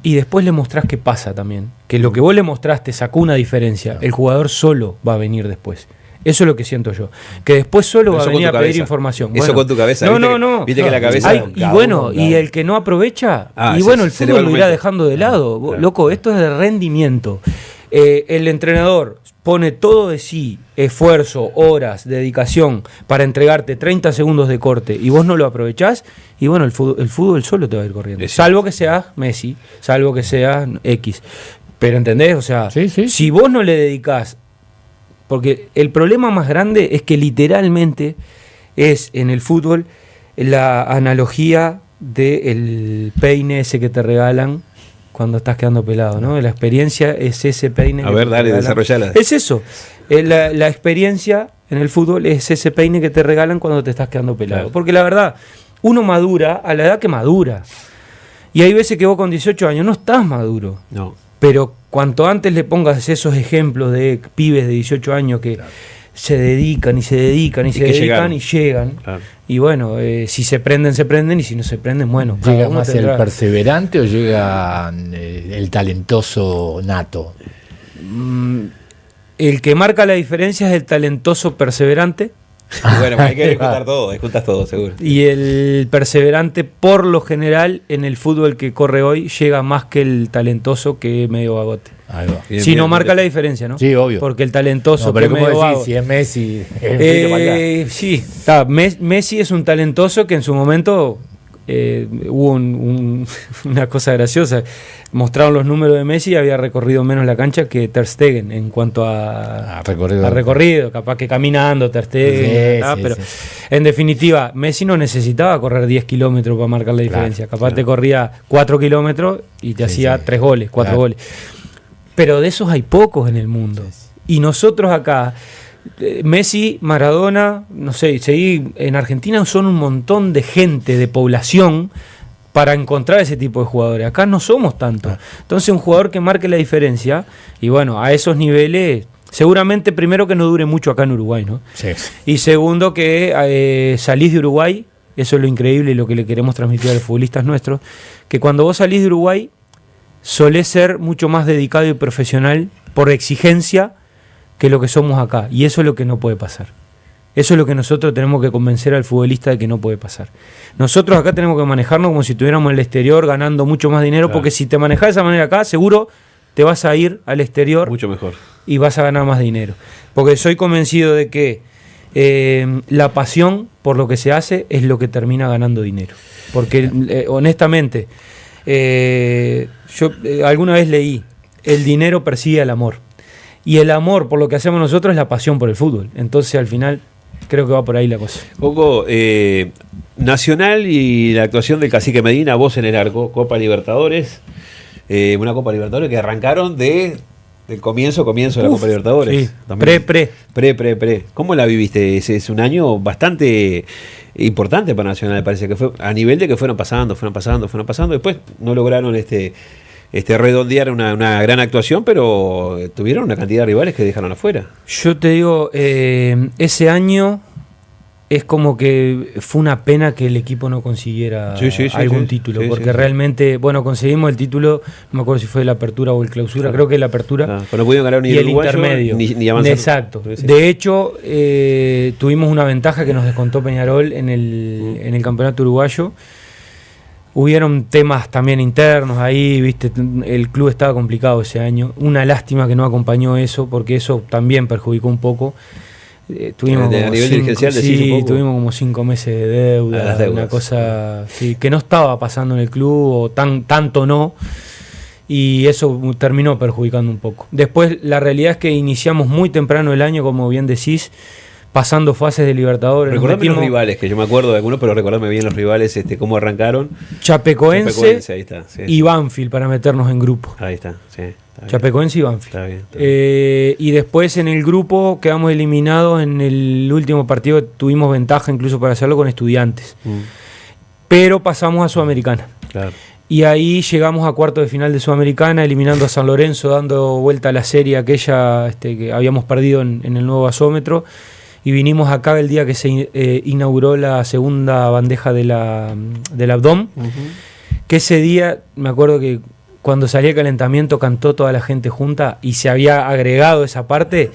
Y después le mostrás qué pasa también, que lo que vos le mostraste sacó una diferencia, el jugador solo va a venir después. Eso es lo que siento yo. Que después solo va a venir a pedir información.
Eso con tu cabeza.
No.
Viste que la cabeza...
Y bueno, y el que no aprovecha, el fútbol lo irá dejando de lado. Claro. Loco, esto es de rendimiento. El entrenador pone todo de sí, esfuerzo, horas, dedicación, para entregarte 30 segundos de corte, y vos no lo aprovechás, y bueno, el fútbol solo te va a ir corriendo. Salvo que seas Messi, salvo que seas X. Pero ¿entendés? O sea, si vos no le dedicás. Porque el problema más grande es que literalmente es en el fútbol la analogía del peine ese que te regalan cuando estás quedando pelado, ¿no? La experiencia es ese peine.
A ver, dale, desarrollala.
Es eso. La experiencia en el fútbol es ese peine que te regalan cuando te estás quedando pelado. Claro. Porque la verdad, uno madura a la edad que madura. Y hay veces que vos con 18 años no estás maduro. No. Pero cuanto antes le pongas esos ejemplos de pibes de 18 años que se dedican y llegan. Claro. Y bueno, si se prenden, y si no se prenden, bueno.
¿Llega más el perseverante o llega el talentoso nato?
El que marca la diferencia es el talentoso perseverante.
Bueno, hay que escuchar todo, seguro.
Y el perseverante, por lo general, en el fútbol que corre hoy, llega más que el talentoso, que es medio vagote. Si no marca la diferencia, ¿no?
Sí, obvio.
Porque el talentoso,
pero ¿cómo decís? Si es Messi,
sí, Messi es un talentoso que en su momento hubo una cosa graciosa. Mostraron los números de Messi y había recorrido menos la cancha que Ter Stegen en cuanto a recorrido, capaz que caminando Ter Stegen, pero en definitiva Messi no necesitaba correr 10 kilómetros para marcar la diferencia, capaz te corría 4 kilómetros y te hacía 3 goles, 4 goles, pero de esos hay pocos en el mundo, y nosotros acá, Messi, Maradona, no sé, en Argentina son un montón de gente, de población, para encontrar ese tipo de jugadores. Acá no somos tantos. Entonces un jugador que marque la diferencia, y bueno, a esos niveles, seguramente primero que no dure mucho acá en Uruguay, ¿no? Sí. Y segundo que salís de Uruguay, eso es lo increíble y lo que le queremos transmitir a los futbolistas nuestros, que cuando vos salís de Uruguay, solés ser mucho más dedicado y profesional por exigencia que lo que somos acá. Y eso es lo que no puede pasar. Eso es lo que nosotros tenemos que convencer al futbolista de que no puede pasar. Nosotros acá tenemos que manejarnos como si estuviéramos en el exterior ganando mucho más dinero, porque si te manejas de esa manera acá, seguro te vas a ir al exterior
mucho mejor
y vas a ganar más dinero. Porque soy convencido de que la pasión por lo que se hace es lo que termina ganando dinero. Porque honestamente, Yo alguna vez leí, el dinero persigue al amor. Y el amor por lo que hacemos nosotros es la pasión por el fútbol. Entonces al final creo que va por ahí la cosa.
Coco, Nacional y la actuación del Cacique Medina, vos en el arco, Copa Libertadores, una Copa Libertadores que arrancaron del comienzo de la Copa Libertadores.
Sí, pre.
¿Cómo la viviste? Es un año bastante importante para Nacional, me parece que fue a nivel de que fueron pasando. Después no lograron redondear una gran actuación, pero tuvieron una cantidad de rivales que dejaron afuera.
Yo te digo, ese año es como que fue una pena que el equipo no consiguiera algún título, porque realmente, bueno, conseguimos el título, no me acuerdo si fue la apertura o el clausura, creo que la apertura,
pero no pudieron ganar ni
y el
uruguayo,
intermedio,
ni avanzar.
Exacto. De hecho, tuvimos una ventaja que nos descontó Peñarol en el campeonato uruguayo. Hubieron temas también internos ahí, viste, el club estaba complicado ese año. Una lástima que no acompañó eso, porque eso también perjudicó un poco. Tuvimos
a nivel dirigencial,
tuvimos como 5 meses de deuda, una cosa que no estaba pasando en el club, o tanto no, y eso terminó perjudicando un poco. Después la realidad es que iniciamos muy temprano el año, como bien decís, pasando fases de Libertadores.
Recordame los rivales, que yo me acuerdo de algunos, pero recordame bien los rivales, cómo arrancaron.
Chapecoense
ahí está,
y Banfield, para meternos en grupo.
Ahí está, sí.
Chapecoense y Banfield.
Está bien.
Y después en el grupo quedamos eliminados en el último partido, tuvimos ventaja incluso para hacerlo con Estudiantes. Pero pasamos a Sudamericana.
Claro.
Y ahí llegamos a cuartos de final de Sudamericana, eliminando a San Lorenzo, dando vuelta a la serie aquella que habíamos perdido en el nuevo gasómetro. Y vinimos acá el día que se inauguró la segunda bandeja del Abdón. Que ese día, me acuerdo que cuando salía el calentamiento cantó toda la gente junta y se había agregado esa parte,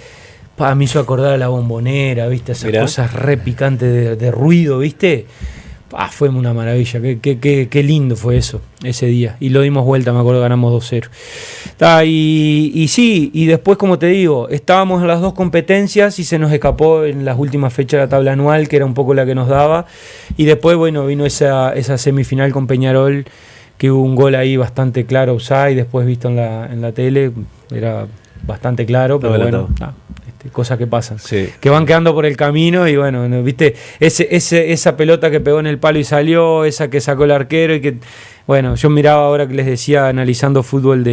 me hizo acordar a la Bombonera, ¿viste? Esas cosas re picantes de ruido, ¿viste? Fue una maravilla, qué lindo fue eso, ese día. Y lo dimos vuelta, me acuerdo, ganamos 2-0. Y después, como te digo, estábamos en las dos competencias y se nos escapó en las últimas fechas la tabla anual, que era un poco la que nos daba. Y después, bueno, vino esa semifinal con Peñarol, que hubo un gol ahí bastante claro, offside, después visto en la tele, era bastante claro, pero bueno, cosas que pasan, que van quedando por el camino. Y bueno, viste, esa pelota que pegó en el palo y salió, esa que sacó el arquero, y que, bueno, yo miraba ahora que les decía, analizando fútbol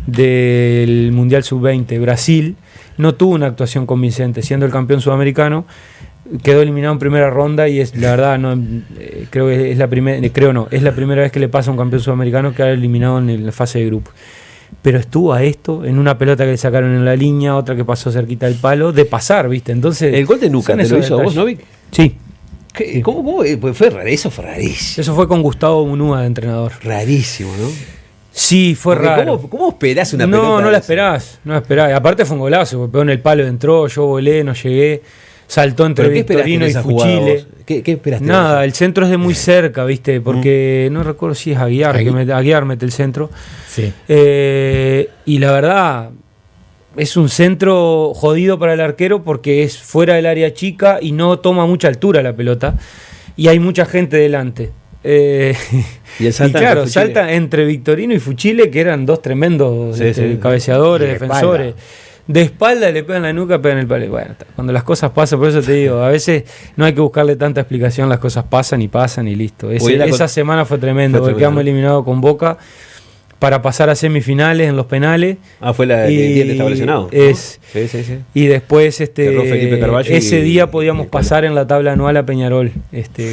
del Mundial Sub-20, Brasil no tuvo una actuación convincente, siendo el campeón sudamericano, quedó eliminado en primera ronda, y es la verdad, creo que es la primera vez que le pasa a un campeón sudamericano que ha eliminado en la fase de grupo. Pero estuvo a esto, en una pelota que le sacaron en la línea, otra que pasó cerquita del palo, de pasar, ¿viste? Entonces,
el gol de Nuca, ¿te lo hizo vos, Novik?
Sí.
¿Cómo? Pues eso fue rarísimo.
Eso fue con Gustavo Munúa de entrenador.
Rarísimo, ¿no?
Sí, fue raro.
¿Cómo esperás una pelota?
No la esperás. Aparte fue un golazo, porque pegó en el palo, entró, yo volé, no llegué. Saltó entre Victorino y Fuchile.
¿Qué esperaste?
Nada, el centro es de muy cerca, ¿viste? Porque no recuerdo si es Aguiar, Aguiar mete el centro.
Sí.
Y la verdad, es un centro jodido para el arquero porque es fuera del área chica y no toma mucha altura la pelota. Y hay mucha gente delante.
Y
salta entre Victorino y Fuchile, que eran dos tremendos cabeceadores, defensores. De espalda le pegan la nuca, pegan el palo. Bueno, cuando las cosas pasan, por eso te digo, a veces no hay que buscarle tanta explicación, las cosas pasan y listo. Esa semana fue tremendo, porque quedamos eliminados con Boca para pasar a semifinales en los penales.
Fue la que estaba lesionado.
Sí. Y después ese día podíamos pasar en la tabla anual a Peñarol,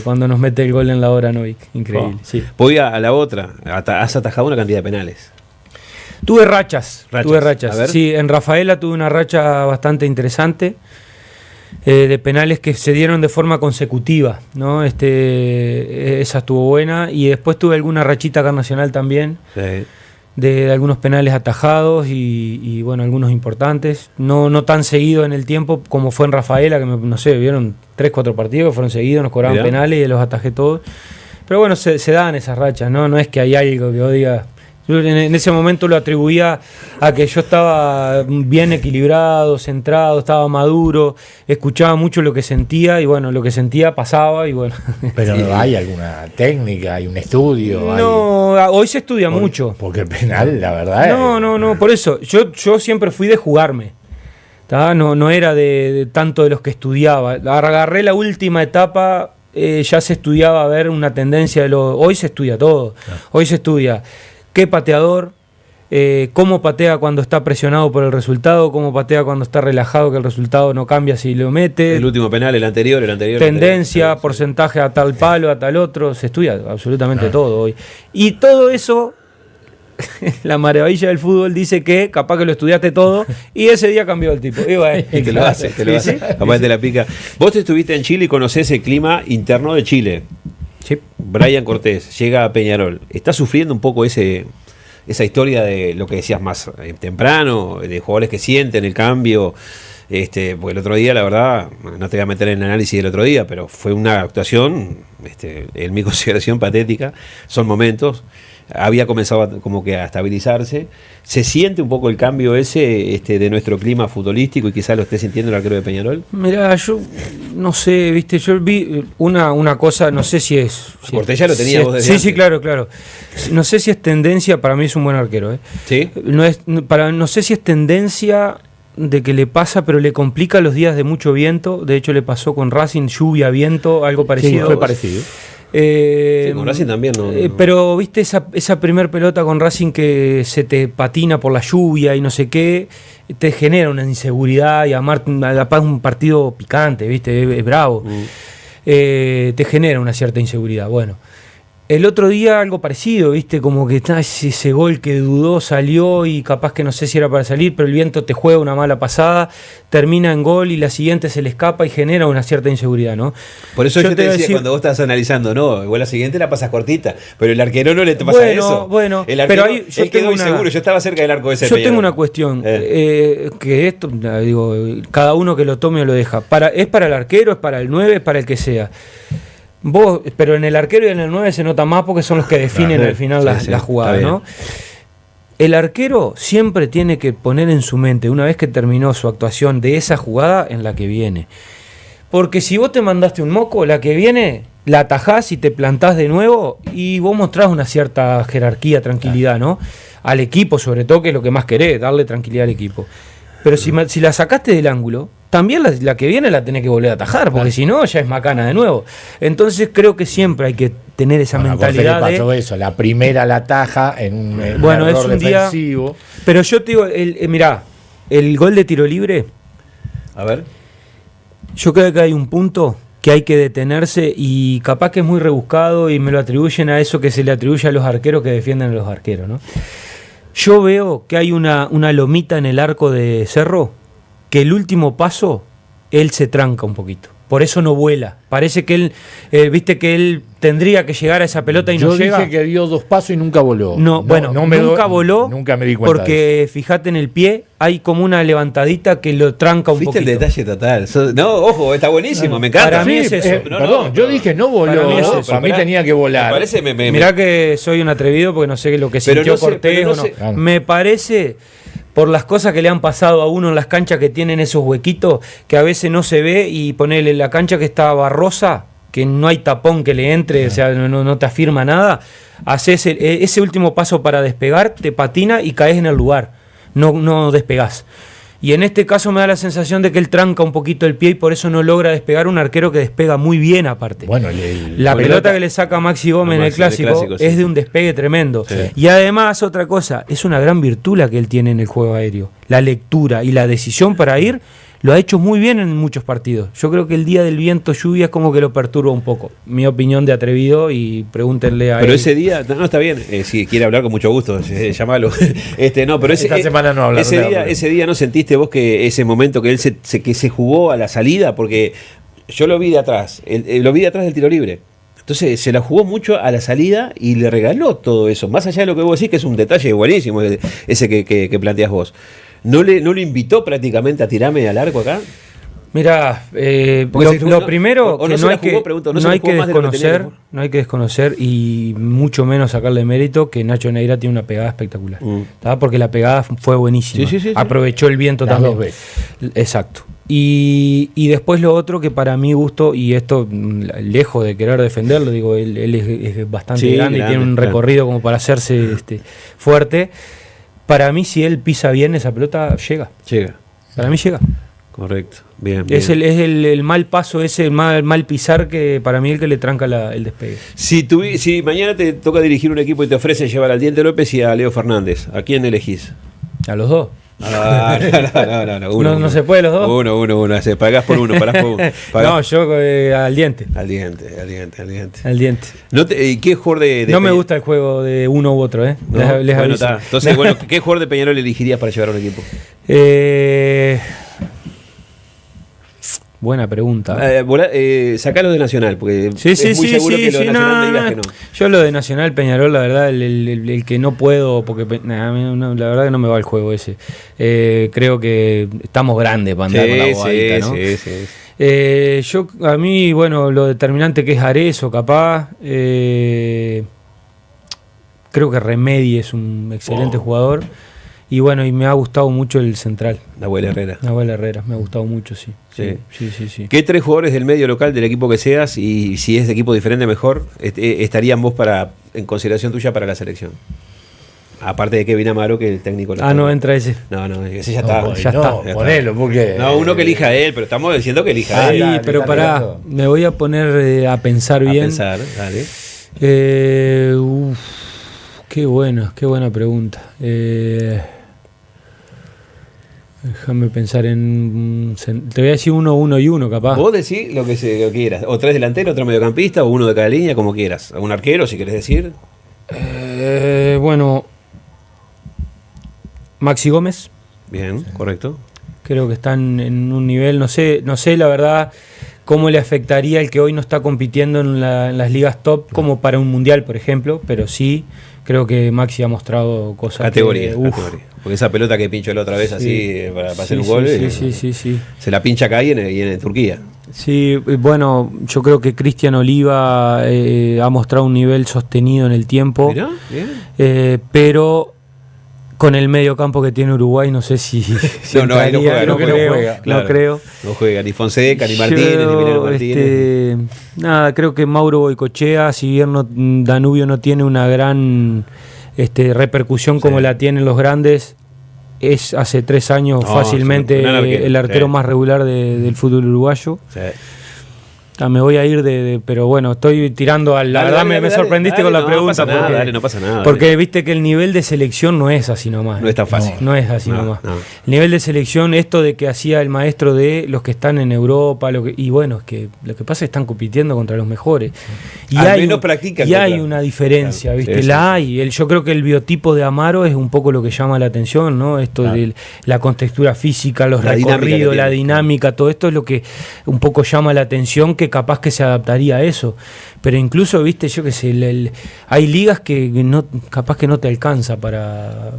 cuando nos mete el gol en la hora Novik. Increíble.
Sí. Podía a la otra, has atajado una cantidad de penales.
Tuve rachas.
Sí,
en Rafaela tuve una racha bastante interesante, de penales que se dieron de forma consecutiva, ¿no? Esa estuvo buena, y después tuve alguna rachita acá nacional también, de algunos penales atajados y bueno, algunos importantes, no tan seguido en el tiempo como fue en Rafaela, que no sé, vieron 3-4 partidos que fueron seguidos, nos cobraban penales y los atajé todos. Pero bueno, se dan esas rachas, ¿no? No es que hay algo que vos digas, Yo en ese momento lo atribuía a que yo estaba bien equilibrado, centrado, estaba maduro, escuchaba mucho lo que sentía y bueno, lo que sentía pasaba y bueno.
Pero sí. ¿Hay alguna técnica, hay un estudio?
No, hoy se estudia mucho.
Porque el penal, la verdad
No, por eso, yo siempre fui de jugarme. No era de tanto de los que estudiaba. Agarré la última etapa, ya se estudiaba a ver una tendencia de hoy se estudia todo. Hoy se estudia qué pateador, cómo patea cuando está presionado por el resultado, cómo patea cuando está relajado que el resultado no cambia si lo mete.
El último penal, el anterior.
Tendencia, porcentaje a tal palo, a tal otro, se estudia absolutamente todo hoy. Y todo eso, la maravilla del fútbol dice que capaz que lo estudiaste todo y ese día cambió el tipo. Y bueno,
y te lo hace. Capaz te la pica. Vos estuviste en Chile y conocés el clima interno de Chile.
Sí.
Brian Cortés llega a Peñarol. ¿Está sufriendo un poco esa historia de lo que decías más temprano, de jugadores que sienten el cambio? Porque el otro día, la verdad, no te voy a meter en el análisis del otro día, pero fue una actuación, en mi consideración, patética. Son momentos. Había comenzado como que a estabilizarse. ¿Se siente un poco el cambio ese de nuestro clima futbolístico y quizás lo esté sintiendo el arquero de Peñarol?
Mirá, yo no sé, viste, yo vi una cosa, no sé si es...
Cortés ya lo tenía vos desde antes.
Sí, claro. No sé si es tendencia, para mí es un buen arquero.
¿Sí?
No sé si es tendencia de que le pasa, pero le complica los días de mucho viento. De hecho, le pasó con Racing, lluvia, viento, algo parecido.
Sí, fue parecido.
Sí, con Racing también no.
Pero viste esa primer pelota con Racing que se te patina por la lluvia y no sé qué, te genera una inseguridad y además un partido picante, viste, es bravo. Te genera una cierta inseguridad. Bueno, el otro día algo parecido, viste, como que está ese gol que dudó, salió y capaz que no sé si era para salir, pero el viento te juega una mala pasada, termina en gol y la siguiente se le escapa y genera una cierta inseguridad, ¿no?
Por eso yo te decía, cuando vos estás analizando, no, igual la siguiente la pasas cortita, pero el arquero no le pasa eso.
Bueno,
el arquero,
pero ahí yo
quedó inseguro, yo estaba cerca del arco de ese.
Yo tengo una cuestión, que esto, digo, cada uno que lo tome o lo deja. ¿Es para el arquero, es para el 9, es para el que sea? Pero en el arquero y en el 9 se nota más porque son los que definen al final la jugada, ¿no? El arquero siempre tiene que poner en su mente, una vez que terminó su actuación de esa jugada, en la que viene. Porque si vos te mandaste un moco, la que viene la atajás y te plantás de nuevo y vos mostrás una cierta jerarquía, tranquilidad, ¿no? Al equipo, sobre todo, que es lo que más querés, darle tranquilidad al equipo. Pero si la sacaste del ángulo, también la que viene la tenés que volver a atajar, porque si no, ya es macana de nuevo. Entonces creo que siempre hay que tener esa mentalidad
le pasó eso, la primera la ataja en un
error
es un defensivo.
Día, pero yo te digo, mirá, el gol de tiro libre,
a ver,
yo creo que hay un punto que hay que detenerse y capaz que es muy rebuscado y me lo atribuyen a eso que se le atribuye a los arqueros que defienden a los arqueros, ¿no? Yo veo que hay una lomita en el arco de Cerro, que el último paso, él se tranca un poquito. Por eso no vuela. Parece que él, viste que él tendría que llegar a esa pelota y no llega.
Yo dije que dio 2 pasos y nunca voló.
Nunca voló.
Nunca me di cuenta.
Porque fíjate en el pie, hay como una levantadita que lo tranca un poquito.
Viste el detalle total. No, ojo, está buenísimo, me encanta.
Para mí es eso.
Yo dije no voló. Para mí tenía que volar.
Mirá que soy un atrevido porque no sé lo que sintió Cortés o no. Claro. Me parece, por las cosas que le han pasado a uno en las canchas que tienen esos huequitos, que a veces no se ve, y ponerle la cancha que está barrosa, que no hay tapón que le entre, o sea, no te afirma nada, haces ese último paso para despegar, te patina y caes en el lugar, no despegás. Y en este caso me da la sensación de que él tranca un poquito el pie y por eso no logra despegar, un arquero que despega muy bien aparte.
Bueno,
la pelota que le saca Maxi Gómez en el clásico es de un despegue tremendo. Sí. Y además, otra cosa, es una gran virtud la que él tiene en el juego aéreo. La lectura y la decisión para ir, lo ha hecho muy bien en muchos partidos. Yo creo que el día del viento, lluvia, es como que lo perturba un poco. Mi opinión de atrevido, y pregúntenle a él.
Pero ese día, no, está bien, si quiere hablar con mucho gusto, llamalo. Pero
esta semana no habla.
Ese día no sentiste vos que ese momento que él se jugó a la salida, porque yo lo vi de atrás, lo vi de atrás del tiro libre. Entonces se la jugó mucho a la salida y le regaló todo eso. Más allá de lo que vos decís, que es un detalle buenísimo ese que planteás vos. ¿No le invitó prácticamente a tirarme al arco acá?
Mirá, lo primero que no hay que desconocer y mucho menos sacarle mérito que Nacho Neira tiene una pegada espectacular. Porque la pegada fue buenísima. Sí. Aprovechó el viento
Las
también.
2 veces.
Exacto. Y después lo otro que para mi gusto, y esto lejos de querer defenderlo, digo, él es bastante grande y tiene un recorrido como para hacerse fuerte. Para mí, si él pisa bien esa pelota, llega. Para mí llega.
Correcto, bien.
Es el mal paso, el mal pisar que para mí el que le tranca el despegue.
Si mañana te toca dirigir un equipo y te ofrece llevar al Diente López y a Leo Fernández, ¿a quién elegís?
A los dos.
No.
No se puede los dos.
Uno. Pagás por uno, parás por uno.
No, yo al Diente.
Al Diente.
Al Diente.
¿Y qué jugador de
no me gusta el juego de uno u otro, ¿eh?
¿No?
Les aviso.
Entonces, ¿qué jugador de Peñarol elegirías para llevar a un equipo?
Buena pregunta.
Sacalo de Nacional, porque
sí,
es muy seguro que lo de Nacional me digas que no.
Yo lo de Nacional, Peñarol, la verdad, el que no puedo, porque la verdad que no me va el juego ese. Creo que estamos grandes para andar con la bobadita, ¿no? Sí. A mí, lo determinante que es Arezzo, capaz. Creo que Remedi es un excelente jugador. Y me ha gustado mucho el central.
Nahuel Herrera,
me ha gustado mucho, sí.
¿Qué 3 jugadores del medio local del equipo que seas, y si es de equipo diferente mejor, estarían vos en consideración tuya para la selección? Aparte de Kevin Amaro, que el técnico...
no entra ese.
No, ese ya está.
Ya está.
Ponelo, porque...
No, uno que elija él, pero estamos diciendo que elija él.
Sí, pero pará, me voy a poner a pensar bien.
Dale.
Qué buena pregunta. Déjame pensar en... Te voy a decir 1 y 1, capaz.
Vos decís lo que quieras. O 3 delanteros, otro mediocampista, o uno de cada línea, como quieras. Un arquero, si querés decir.
Maxi Gómez.
Bien, correcto.
Creo que están en un nivel, no sé la verdad cómo le afectaría el que hoy no está compitiendo en las ligas top como para un mundial, por ejemplo, pero sí creo que Maxi ha mostrado cosas
categoría. Porque esa pelota que pinchó la otra vez así para hacer un gol,
sí.
Se la pincha acá y en Turquía.
Sí, yo creo que Cristian Oliva ha mostrado un nivel sostenido en el tiempo.
Mirá, bien.
Pero con el medio campo que tiene Uruguay, no sé si
ahí no juega.
No creo.
No juega ni Fonseca, ni Martínez, ni Minero Martínez.
Creo que Mauro Boicochea, si bien Danubio no tiene una gran repercusión como la tienen los grandes, es hace 3 años fácilmente el arquero más regular del fútbol uruguayo. Sí. Me voy a ir pero estoy tirando a la verdad. Me sorprendiste con la pregunta.
No pasa nada.
Porque viste que el nivel de selección no es así nomás.
No es tan fácil.
No es así nomás. No. El nivel de selección, esto de que hacía el maestro de los que están en Europa, es que lo que pasa es que están compitiendo contra los mejores. Y hay una diferencia, ¿viste? Hay. Yo creo que el biotipo de Amaro es un poco lo que llama la atención, ¿no? Esto de la contextura física, los recorridos, la dinámica, todo esto es lo que un poco llama la atención, que capaz que se adaptaría a eso, pero incluso, viste, yo qué sé, hay ligas que capaz que no te alcanza para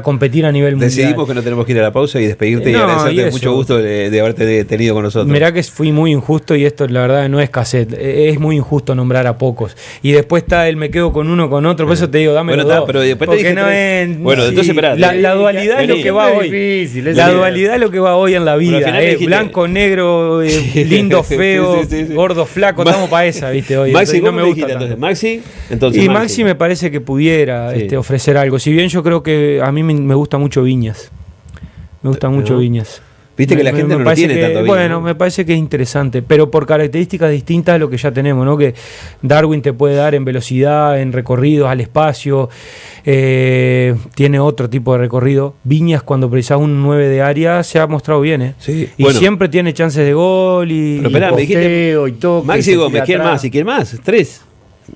competir a nivel mundial.
Decidimos que no tenemos que ir a la pausa y despedirte y agradecerte mucho gusto de haberte tenido con nosotros.
Mirá que fui muy injusto, y esto la verdad no es cassette, es muy injusto nombrar a pocos, y después está el me quedo con uno con otro, por eso te digo, dame los dos,
pero después
porque no es...
Entonces esperá,
la dualidad es lo que va hoy, la dualidad es lo que va hoy en la vida, blanco, negro, lindo, feo, gordo, flaco, estamos para esa, viste, hoy.
Maxi,
no me gusta tanto.
Maxi
me parece que pudiera ofrecer algo. Si bien yo creo que a mí me gusta mucho Viñas. Viñas.
Viste que la gente no lo tiene tanto bien.
Me parece que es interesante, pero por características distintas a lo que ya tenemos, ¿no? Que Darwin te puede dar en velocidad, en recorridos al espacio, tiene otro tipo de recorrido. Viñas, cuando precisás un 9 de área, se ha mostrado bien, ¿eh?
Sí.
Y siempre tiene chances de gol y...
Pero esperá, me dijiste
y toque,
Maxi Gómez, ¿quién más? ¿Y quién más? 3.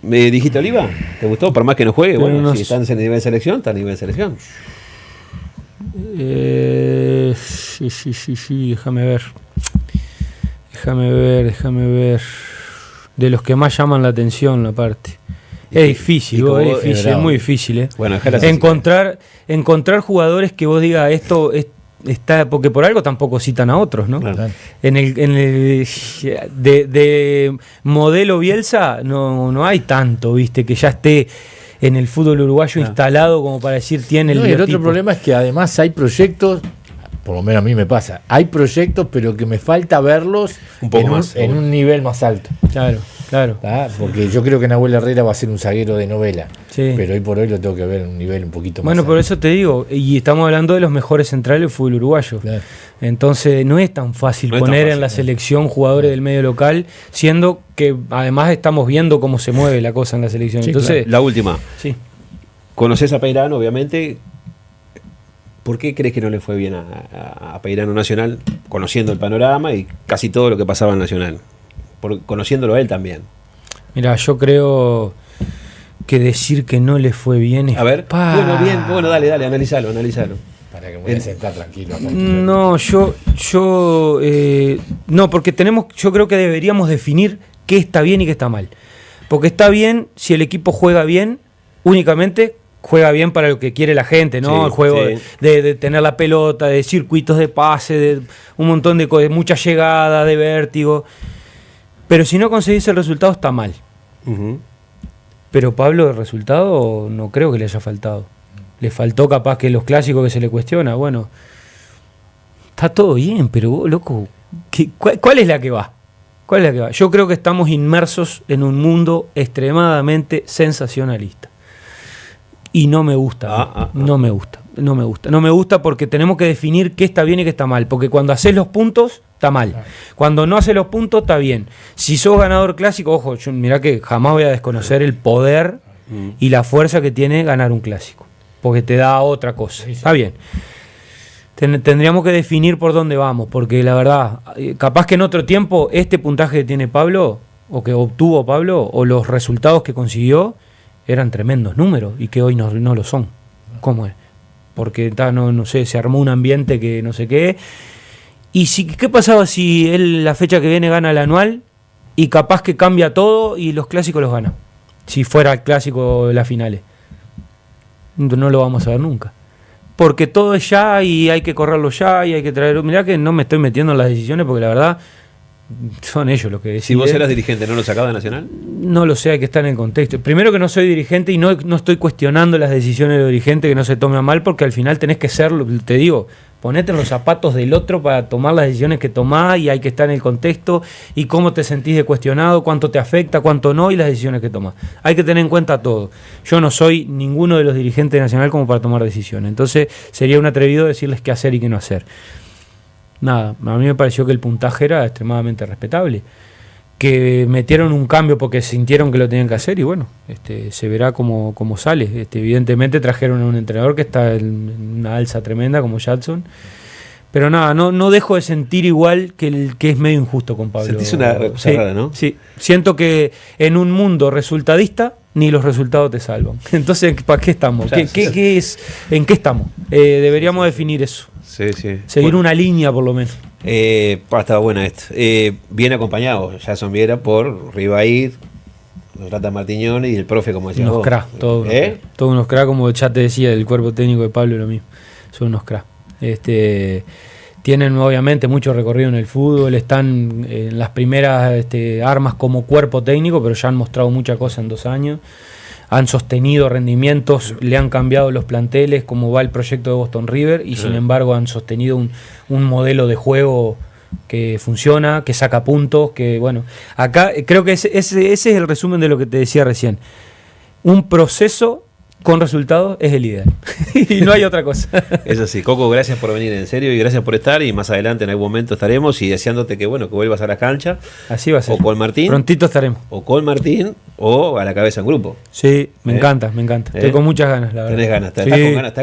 ¿Me dijiste Oliva? ¿Te gustó? Por más que no juegue, si están en nivel de selección, está a nivel de selección.
Sí, déjame ver. De los que más llaman la atención, aparte. Es difícil, es muy difícil.
Bueno,
encontrar jugadores que vos digas, esto está, porque por algo tampoco citan a otros, ¿no?
Claro.
En el de modelo Bielsa no hay tanto, viste, que ya esté en el fútbol uruguayo instalado como para decir tiene el
No, y el
biotipo.
otro problema es que además hay proyectos, por lo menos a mí me pasa, hay proyectos pero que me falta verlos
Un poco más,
en un nivel más alto.
Claro.
¿Tá? Porque yo creo que Nahuel Herrera va a ser un zaguero de novela,
Sí.
pero hoy por hoy lo tengo que ver en un nivel un poquito más
Bueno,
alto.
por eso te digo, y estamos hablando de los mejores centrales del fútbol uruguayo.
Claro.
Entonces no es tan fácil
No es tan
poner
fácil,
en la
¿no?
selección jugadores del medio local, siendo que además estamos viendo cómo se mueve la cosa en la selección.
Sí,
Entonces,
La última.
sí.
Conoces a Peirano, obviamente. ¿Por qué crees que no le fue bien a Peirano Nacional, conociendo el panorama y casi todo lo que pasaba en Nacional? Conociéndolo a él también.
Mira, yo creo que decir que no le fue bien es...
A ver. Bueno, dale, analízalo.
Para que me voy a sentar tranquilo. acá.
No, no, porque yo creo que deberíamos definir qué está bien y qué está mal. Porque está bien si el equipo juega bien, únicamente juega bien para lo que quiere la gente, ¿no?
Sí,
el juego
sí.
de tener la pelota, de circuitos de pase, de un montón de cosas, mucha llegada, de vértigo. Pero si no conseguís el resultado, está mal.
Ujú.
Pero Pablo, el resultado no creo que le haya faltado. Le faltó capaz que los clásicos que se le cuestiona. Bueno, está todo bien, pero vos, loco, ¿cuál es la que va? ¿Cuál es la que va? Yo creo que estamos inmersos en un mundo extremadamente sensacionalista. Y no me gusta. No me gusta porque tenemos que definir qué está bien y qué está mal. Porque cuando haces los puntos, está mal. Cuando no haces los puntos, está bien. Si sos ganador clásico, ojo, mirá que jamás voy a desconocer el poder y la fuerza que tiene ganar un clásico. Porque te da otra cosa. Está bien. Tendríamos que definir por dónde vamos. Porque la verdad, capaz que en otro tiempo, este puntaje que tiene Pablo, o que obtuvo Pablo, o los resultados que consiguió, eran tremendos números y que hoy no lo son. ¿Cómo es? Porque no sé, se armó un ambiente que no sé qué. ¿Y qué pasaba si él la fecha que viene gana el anual y capaz que cambia todo y los clásicos los gana? Si fuera el clásico de las finales. No lo vamos a ver nunca. Porque todo es ya y hay que correrlo ya y hay que traerlo. Mirá que no me estoy metiendo en las decisiones porque la verdad son ellos los que deciden.
Si vos eras dirigente, ¿no lo sacabas de Nacional?
No lo sé, hay que estar en el contexto. Primero que no soy dirigente y no estoy cuestionando las decisiones de los dirigentes, que no se tomen a mal, porque al final tenés que serlo, te digo, ponete en los zapatos del otro para tomar las decisiones que tomás y hay que estar en el contexto y cómo te sentís de cuestionado, cuánto te afecta, cuánto no y las decisiones que tomás. Hay que tener en cuenta todo. Yo no soy ninguno de los dirigentes de Nacional como para tomar decisiones. Entonces sería un atrevido decirles qué hacer y qué no hacer. Nada, a mí me pareció que el puntaje era extremadamente respetable. Que metieron un cambio porque sintieron que lo tenían que hacer y bueno, se verá cómo sale. Evidentemente trajeron a un entrenador que está en una alza tremenda como Jackson. Pero nada, no dejo de sentir igual que es medio injusto con Pablo.
Sentís una cosa rara, ¿no?
Sí, siento que en un mundo resultadista ni los resultados te salvan. Entonces, ¿para qué estamos?
Claro,
¿Qué es? ¿En qué estamos? Deberíamos definir eso.
Sí.
Seguir
Bueno,
una línea por lo menos.
estaba buena esto. Bien acompañado, Jason Viera por Ribaid, Rata Martiñón y el profe, como decía
Unos
vos.
cracks, todos unos cracks, como ya te decía, el cuerpo técnico de Pablo lo mismo. Son unos cracks. Tienen obviamente mucho recorrido en el fútbol, están en las primeras armas como cuerpo técnico, pero ya han mostrado mucha cosa en 2 años. Han sostenido rendimientos, le han cambiado los planteles, como va el proyecto de Boston River, y sin embargo han sostenido un modelo de juego que funciona, que saca puntos, que bueno, acá creo que ese es el resumen de lo que te decía recién. Un proceso con resultados es el ideal. Y no hay otra cosa.
Eso sí, Coco, gracias por venir en serio y gracias por estar. Y más adelante en algún momento estaremos y deseándote que vuelvas a la cancha.
Así va a ser.
O con Martín.
Prontito estaremos.
O con Martín o a la cabeza en grupo.
Sí, me encanta. Estoy con muchas ganas, la verdad.
Tenés ganas, estás
Sí,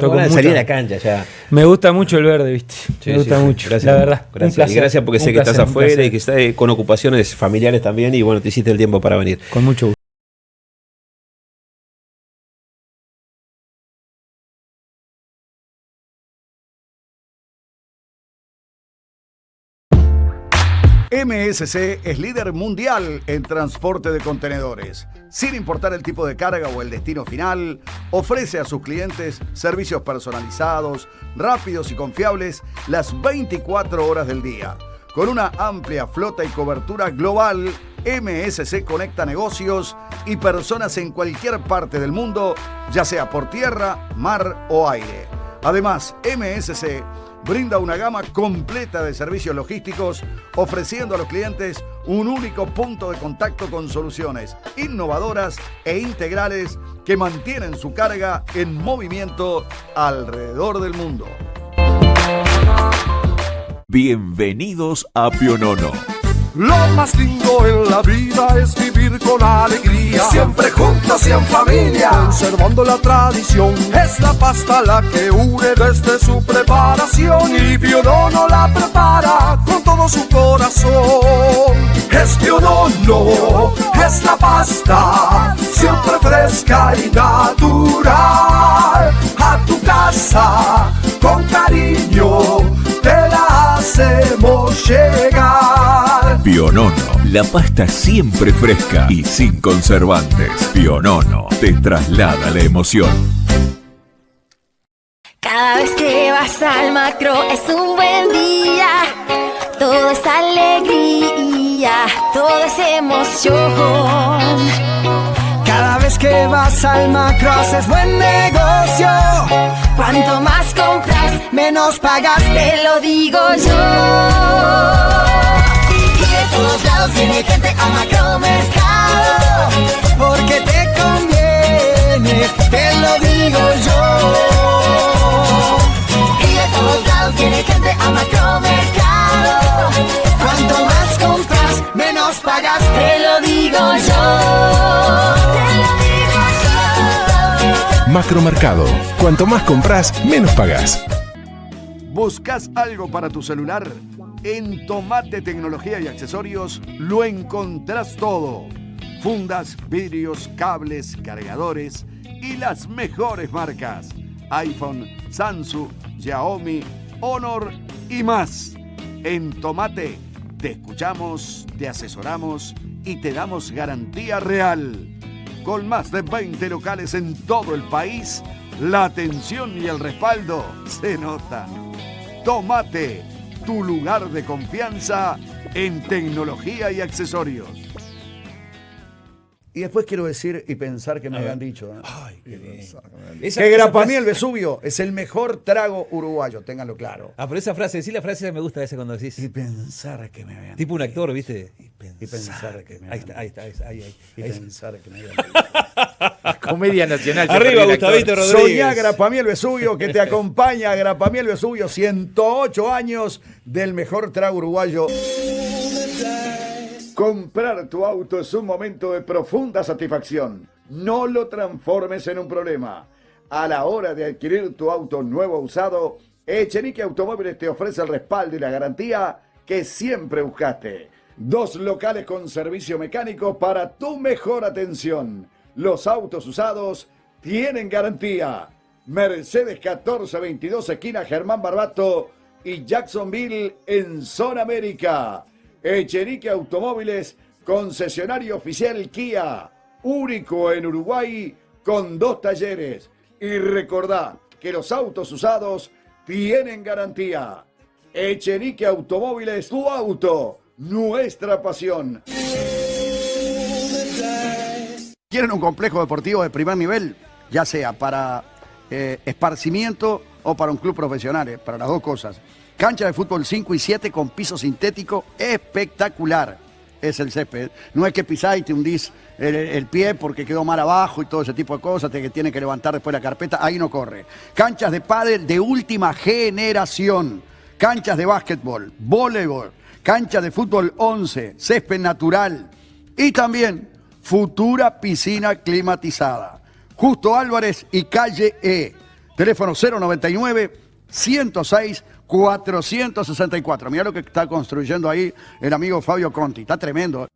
con ganas de salir a la
muchas
cancha ya.
Me gusta mucho el verde, ¿viste? Me gusta mucho,
Gracias,
la verdad.
Gracias.
Un placer.
Y gracias porque
Un
sé que
placer,
estás
un
afuera
placer.
y que estás con ocupaciones familiares también y bueno, te hiciste el tiempo para venir.
Con mucho gusto.
MSC es líder mundial en transporte de contenedores. Sin importar el tipo de carga o el destino final, ofrece a sus clientes servicios personalizados, rápidos y confiables las 24 horas del día. Con una amplia flota y cobertura global, MSC conecta negocios y personas en cualquier parte del mundo, ya sea por tierra, mar o aire. Además, MSC brinda una gama completa de servicios logísticos, ofreciendo a los clientes un único punto de contacto con soluciones innovadoras e integrales que mantienen su carga en movimiento alrededor del mundo.
Bienvenidos a Pionono.
Lo más lindo en la vida es vivir con alegría, siempre juntos y en familia, conservando la tradición. Es la pasta la que une desde su preparación, y Pionono la prepara con todo su corazón. Es Pionono, es la pasta, siempre fresca y natural. A tu casa, con cariño, te la hacemos llegar.
Pionono, la pasta siempre fresca y sin conservantes. Pionono te traslada la emoción.
Cada vez que vas al Macro es un buen día. Todo es alegría, todo es emoción.
Cada vez que vas al Macro haces buen negocio.
Cuanto más compras, menos pagas, te lo digo yo. De todos lados viene gente a Macromercado,
porque te conviene, te lo digo yo.
Y de todos lados viene gente a Macromercado. Cuanto más compras, menos pagas, te lo digo yo. Te lo digo yo.
Macromercado. Cuanto más compras, menos pagas.
¿Buscas algo para tu celular? En Tomate Tecnología y Accesorios lo encontrás todo. Fundas, vidrios, cables, cargadores y las mejores marcas. iPhone, Samsung, Xiaomi, Honor y más. En Tomate te escuchamos, te asesoramos y te damos garantía real. Con más de 20 locales en todo el país, la atención y el respaldo se notan. Tomate, tu lugar de confianza en tecnología y accesorios. Y después quiero decir y pensar que me habían dicho, ¿eh?
Ay,
que Grapamiel Vesubio es el mejor trago uruguayo, ténganlo claro.
Pero esa frase, sí, la frase me gusta esa cuando decís.
Y pensar que me habían
Tipo un actor, ¿viste?
Y pensar que me habían
Ahí está.
Y pensar que me habían
Comedia nacional.
Arriba, Gustavito Rodríguez.
Soñá Grapamiel Vesubio, que te acompaña. Grapamiel Vesubio, 108 años del mejor trago uruguayo. Comprar tu auto es un momento de profunda satisfacción. No lo transformes en un problema. A la hora de adquirir tu auto nuevo o usado, Echenique Automóviles te ofrece el respaldo y la garantía que siempre buscaste. 2 locales con servicio mecánico para tu mejor atención. Los autos usados tienen garantía. Mercedes 1422, esquina Germán Barbato y Jacksonville en Zona América. Echenique Automóviles, concesionario oficial Kia, único en Uruguay con 2 talleres. Y recordá que los autos usados tienen garantía. Echenique Automóviles, tu auto, nuestra pasión. ¿Quieren un complejo deportivo de primer nivel? Ya sea para esparcimiento o para un club profesional, para las dos cosas. Cancha de fútbol 5 y 7 con piso sintético espectacular. Es el césped. No es que pisás y te hundís el pie porque quedó mal abajo y todo ese tipo de cosas, que tiene que levantar después la carpeta. Ahí no corre. Canchas de pádel de última generación. Canchas de básquetbol, voleibol, cancha de fútbol 11, césped natural. Y también futura piscina climatizada. Justo Álvarez y calle E. Teléfono 099-106-464. Mirá lo que está construyendo ahí el amigo Fabio Conti. Está tremendo.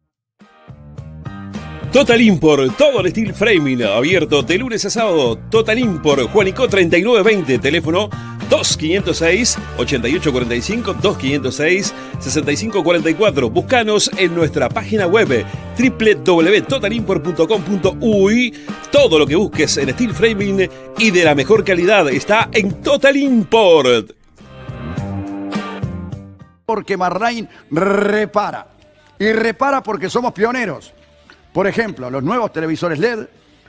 Total Import, todo el steel framing, abierto de lunes a sábado. Total Import, Juanico 3920, teléfono
2506-8845, 2506-6544. Búscanos en nuestra página web www.totalimport.com.uy. Todo lo que busques en steel framing y de la mejor calidad está en Total Import.
Porque Marrain repara. Y repara porque somos pioneros. Por ejemplo, los nuevos televisores LED,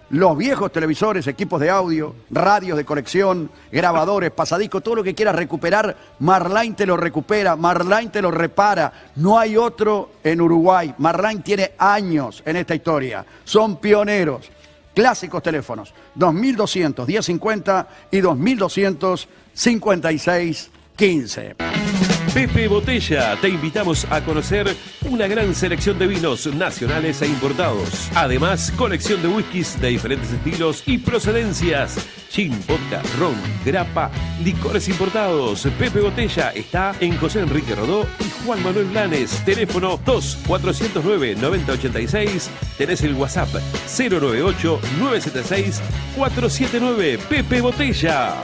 los viejos televisores, equipos de audio, radios de conexión, grabadores, pasadiscos, todo lo que quieras recuperar, Marrain te lo recupera, Marrain te lo repara. No hay otro en Uruguay. Marrain tiene años en esta historia. Son pioneros. Clásicos teléfonos, 2200 1050 y 2200 5615.
Pepe Botella, te invitamos a conocer una gran selección de vinos nacionales e importados. Además, colección de whiskies de diferentes estilos y procedencias. Gin, vodka, ron, grappa, licores importados. Pepe Botella está en José Enrique Rodó y Juan Manuel Blanes. Teléfono 2-409-9086. Tenés el WhatsApp 098-976-479. Pepe Botella.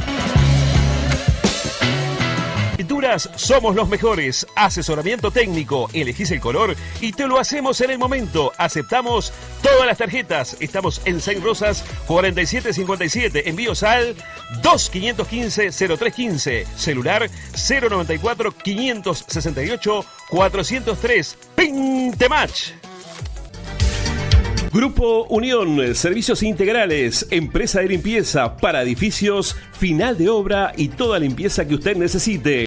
Pinturas Somos los Mejores. Asesoramiento técnico. Elegís el color y te lo hacemos en el momento. Aceptamos todas las tarjetas. Estamos en Saint Rosas 4757. Envíos al 2515-0315. Celular 094-568-403. Pintematch. Grupo Unión, servicios integrales, empresa de limpieza para edificios, final de obra y toda limpieza que usted necesite.